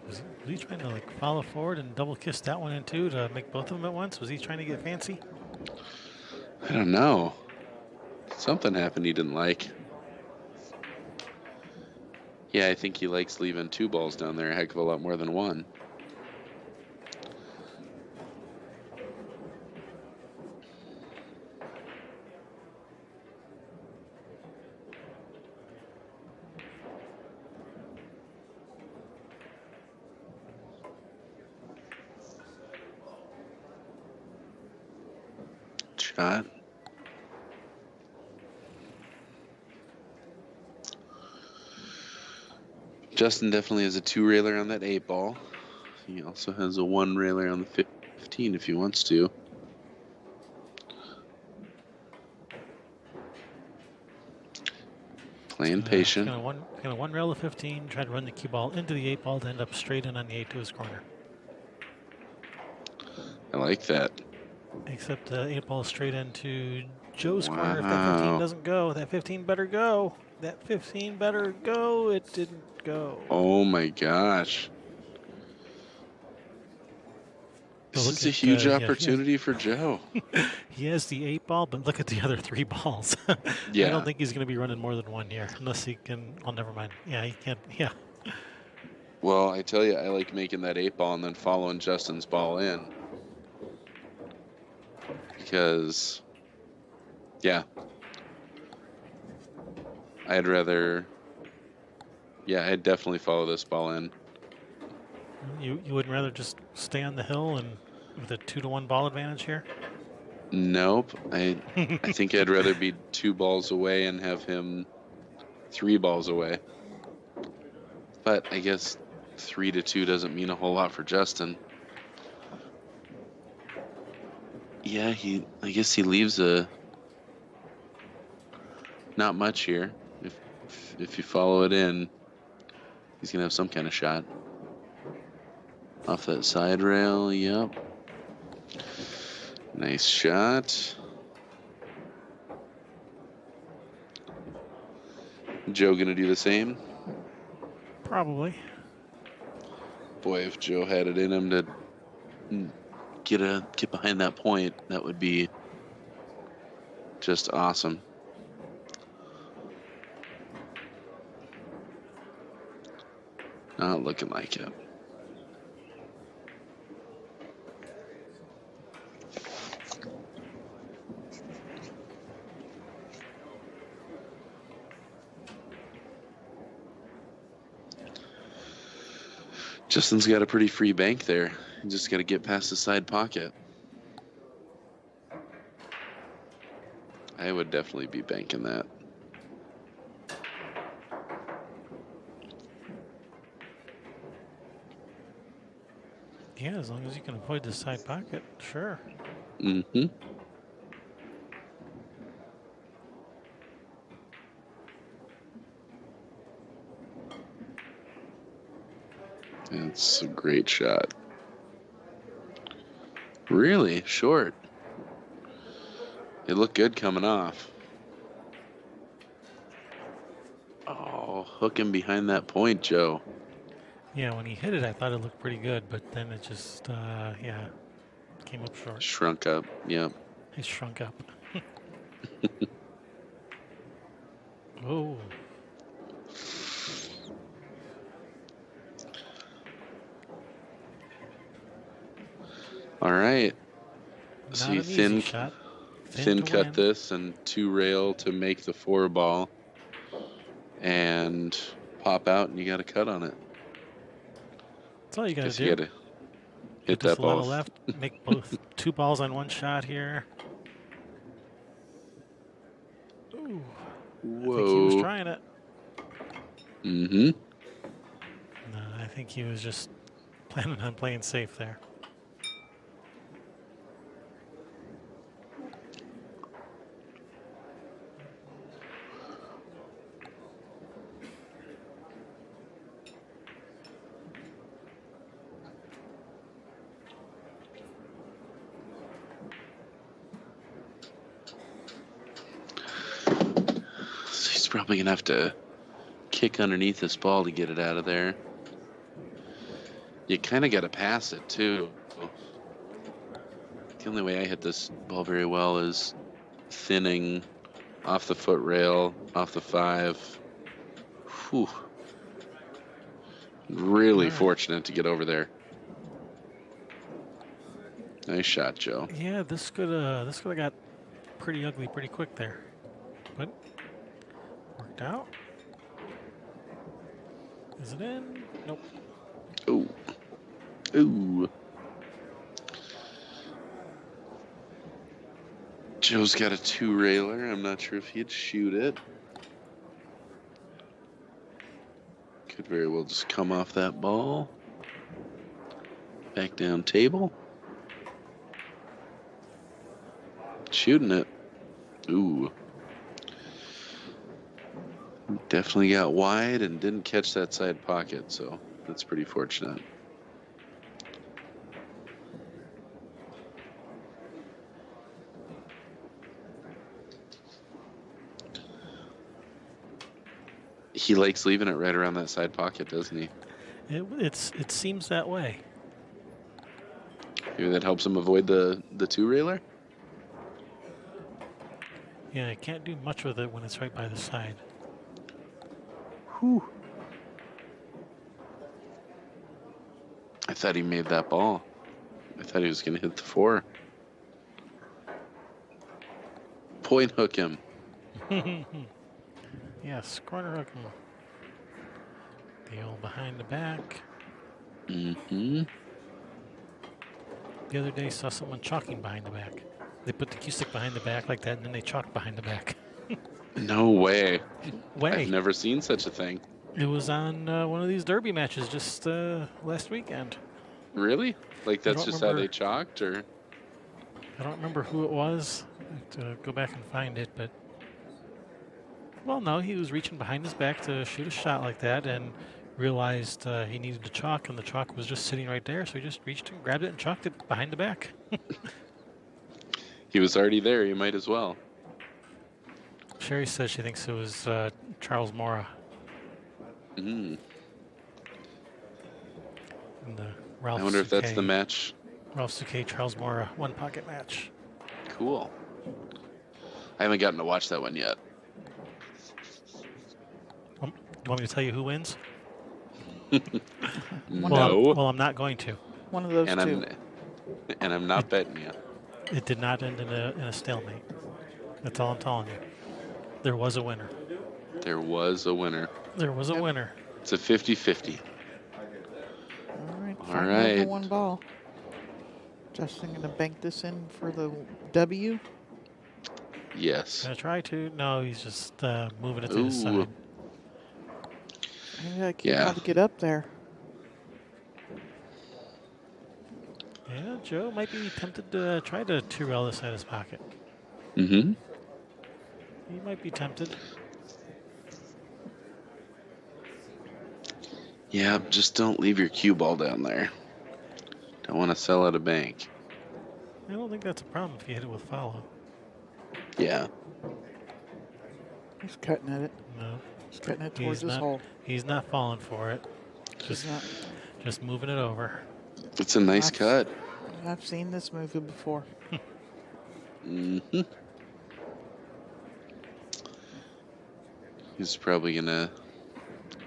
Was he trying to like follow forward and double kiss that one in too to make both of them at once? Was he trying to get fancy? I don't know. Something happened he didn't like. Yeah, I think he likes leaving 2 balls down there a heck of a lot more than 1. Shot. Justin definitely has a 2-railer on that 8 ball. He also has a 1-railer on the 15 if he wants to. Playing patient. Gonna one rail to 15, try to run the cue ball into the 8 ball to end up straight in on the 8 to his corner. I like that. Except the 8 ball straight into Joe's corner. If that 15 doesn't go, that 15 better go. That 15 better go. It didn't go. Oh my gosh. This is a huge opportunity for Joe. He has the 8 ball, but look at the other 3 balls. Yeah. I don't think he's going to be running more than 1 here, unless he can. Oh, never mind. Yeah, he can't. Yeah. Well, I tell you, I like making that 8 ball and then following Justin's ball in. Because, yeah. I'd definitely follow this ball in. You wouldn't rather just stay on the hill and with a 2-to-1 ball advantage here? Nope. I think I'd rather be 2 balls away and have him 3 balls away. But I guess 3-2 doesn't mean a whole lot for Justin. Yeah, I guess he leaves not much here. If you follow it in, he's gonna have some kind of shot. Off that side rail, yep. Nice shot. Joe gonna do the same? Probably. Boy, if Joe had it in him to get behind that point, that would be just awesome. Not looking like it. Justin's got a pretty free bank there. You just got to get past the side pocket. I would definitely be banking that. Yeah, as long as you can avoid the side pocket, sure. Mm-hmm. That's a great shot. Really short. It looked good coming off. Oh, hooking behind that point, Joe. Yeah, when he hit it, I thought it looked pretty good, but then it just, yeah, came up short. Shrunk up. Yep. It shrunk up. Oh, All right. not So an you easy shot. thin to cut win. this and 2 rail to make the 4 ball, and pop out, and you got a cut on it. That's all you got to Guess do. you got to Get hit this that level ball. left. Make both 2 balls on 1 shot here. Ooh, I think he was Whoa. trying it. Mm-hmm. No, I think he was just planning on playing safe there. So he's probably gonna have to kick underneath this ball to get it out of there. You kind of got to pass it too. The only way I hit this ball very well is thinning off the foot rail, off the 5. Whew. Really All right. fortunate to get over there. Nice shot, Joe. Yeah, this could have got pretty ugly pretty quick there, but worked out. Is it in? Nope. Ooh. Ooh. Joe's got a 2-railer. I'm not sure if he'd shoot it. Could very well just come off that ball. Back down table. Shooting it. Ooh. Definitely got wide and didn't catch that side pocket, so that's pretty fortunate. He likes leaving it right around that side pocket, doesn't he? It seems that way. Maybe that helps him avoid the 2-railer? Yeah, I can't do much with it when it's right by the side. Whew. I thought he made that ball. I thought he was going to hit the 4. Point hook him. Yes, corner hook him. The old behind the back. Mm-hmm. The other day saw someone chalking behind the back. They put the cue stick behind the back like that, and then they chalked behind the back. No way. Way. I've never seen such a thing. It was on one of these derby matches just last weekend. Really? Like that's don't just how remember. they chalked, or? I don't remember who it was. I have to go back and find it, but well, no, he was reaching behind his back to shoot a shot like that, and realized he needed to chalk, and the chalk was just sitting right there, so he just reached and grabbed it and chalked it behind the back. He was already there. You might as well. Sherry says she thinks it was Charles Mora Mm. in the Ralph I wonder if that's Souquet- the match. Ralph Souquet, Charles Mora one pocket match. Cool. I haven't gotten to watch that one yet. Do you want me to tell you who wins? No. Well, I'm not going to. One of those and two. I'm not betting you. It did not end in a stalemate. That's all I'm telling you. There was a winner. There was a winner. There was a Yep. winner. It's a 50-50. All right. All fighting right. over 1 ball. Justin gonna bank this in for the W. Yes. Gonna try to. No, he's just moving it to his Ooh. side. Maybe I keep Yeah. trying to get up there. Yeah, Joe might be tempted to try to 2-rail this out of his pocket. Mm-hmm. He might be tempted. Yeah, just don't leave your cue ball down there. Don't want to sell out a bank. I don't think that's a problem if you hit it with follow. Yeah. He's cutting at it. No, He's cutting it towards he's his not. hole. He's not falling for it. Just, He's not. just moving it over. It's a nice I've- cut. I've seen this movie before. Mm-hmm. He's probably gonna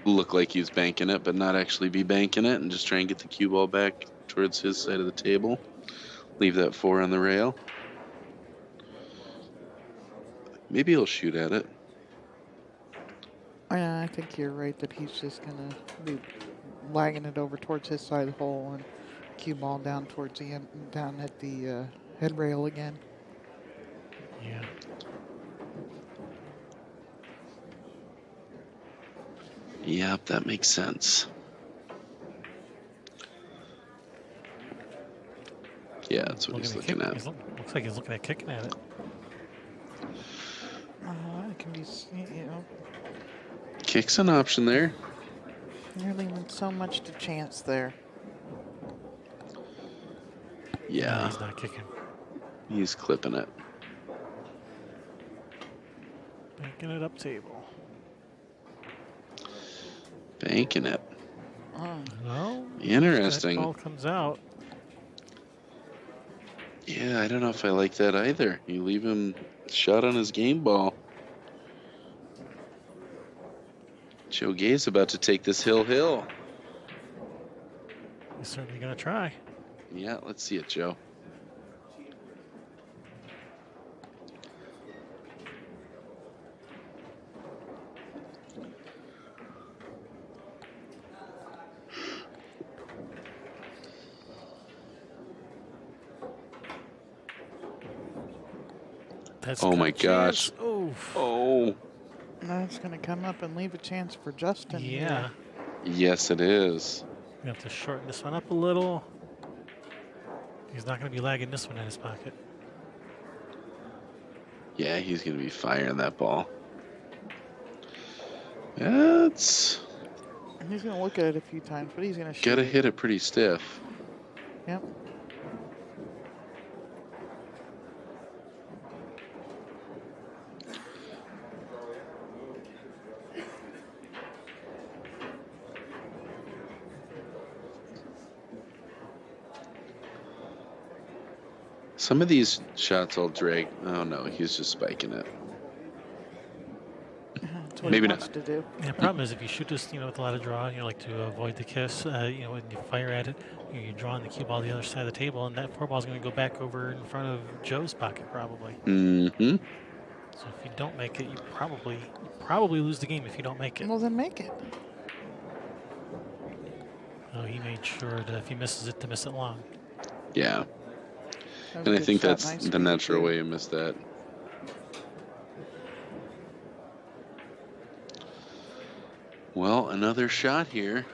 look like he's banking it, but not actually be banking it, and just try and get the cue ball back towards his side of the table. Leave that 4 on the rail. Maybe he'll shoot at it. I think you're right that he's just gonna be lagging it over towards his side of the hole and cue ball down towards the end, down at the head rail again. Yeah. Yep, that makes sense. Yeah, that's what he's looking at. Looks like he's looking at kicking at it. It can be, you know, Kick's an option there. you're leaving so much to chance there. No, Yeah, he's not kicking. he's clipping it. Banking it up table. Banking it. Well, Interesting. that ball comes out. Yeah, I don't know if I like that either. You leave him shot on his game ball. Joe Gay's about to take this hill. He's certainly going to try. Yeah, let's see it, Joe. That's Oh got my a gosh. chance. Oof. Oh, That's gonna come up and leave a chance for Justin. Yeah. yes, it is. We have to shorten this one up a little. He's not going to be lagging this one in his pocket. Yeah, he's going to be firing that ball. That's He's gonna look at it a few times, but he's gonna shoot. got to it. hit it pretty stiff. Yep. Some of these shots I'll drag. Oh no, he's just spiking it. That's what Maybe he not. wants to do. And the problem is if you shoot this, with a lot of draw, like to avoid the kiss, when you fire at it, you're drawing the cue ball the other side of the table, and that 4 ball is going to go back over in front of Joe's pocket probably. Mm-hmm. So if you don't make it, you probably lose the game if you don't make it. Well, then make it. Oh, he made sure that if he misses it, to miss it long. Yeah, That was and a I good think shot, that's nice the speed, natural too. way you miss that. Well, another shot here.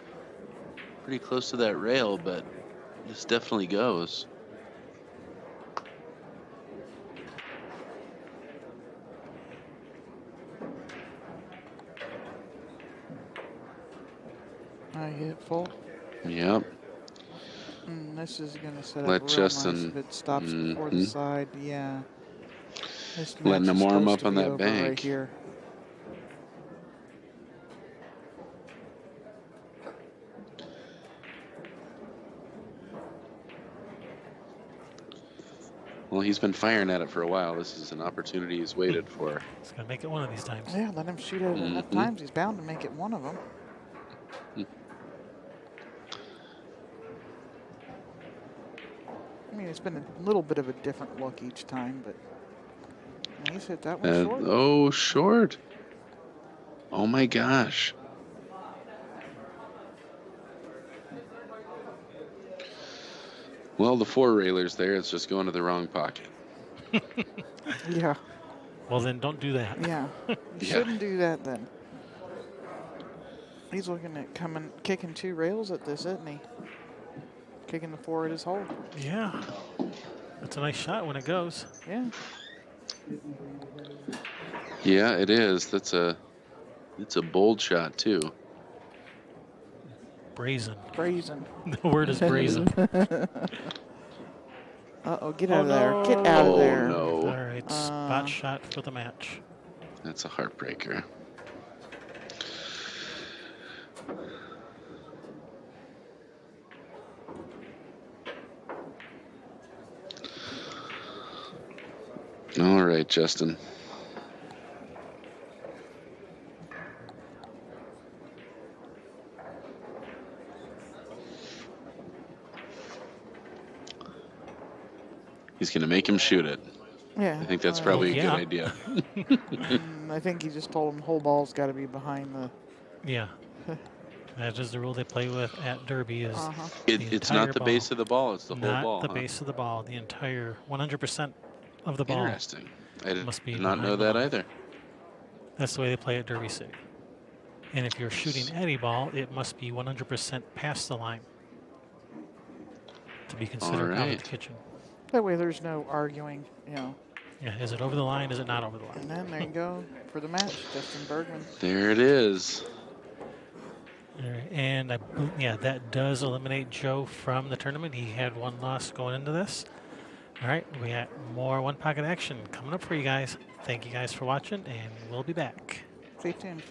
Pretty close to that rail, but this definitely goes. I hit full. Yep. This is gonna set Let up real Justin- nice if it stops before the Mhm. side. Yeah. This Letting match him is warm supposed up to on be that over bank. Right here. Well, he's been firing at it for a while. This is an opportunity he's waited for. He's going to make it one of these times. Yeah, let him shoot it enough Mhm. times. He's bound to make it one of them. I mean, it's been a little bit of a different look each time, but he's hit that one short. Oh, short. Oh my gosh. Well, the 4 railers there, it's just going to the wrong pocket. Yeah, Well, then don't do that. yeah. You Yeah. shouldn't do that then. He's looking at kicking 2 rails at this, isn't he? Kicking the 4 at his hole. Yeah. That's a nice shot when it goes. Yeah. Yeah, it is. It's a bold shot too. Brazen. Brazen. The word is brazen. Uh-oh, get out of there. no. Get out of Oh, there. no. All right, spot shot for the match. That's a heartbreaker. All right, Justin. He's going to make him shoot it. Yeah. I think that's probably a yeah. good idea. I think he just told him whole ball's got to be behind the. Yeah. That is the rule they play with at Derby is It's not the ball. base of the ball, it's the whole Not ball. the base of the ball. The entire 100% of the ball. Interesting. I must be did not know behind the that line. either. That's the way they play at Derby City. And if you're shooting Eddie ball, it must be 100% past the line to be considered out of the kitchen. That way there's no arguing, you know. Yeah, is it over the line? Is it not over the line? And then there you go for the match, Justin Bergman. There it is. All right, and yeah, that does eliminate Joe from the tournament. He had one loss going into this. All right, we got more One Pocket action coming up for you guys. Thank you guys for watching, and we'll be back. Stay tuned.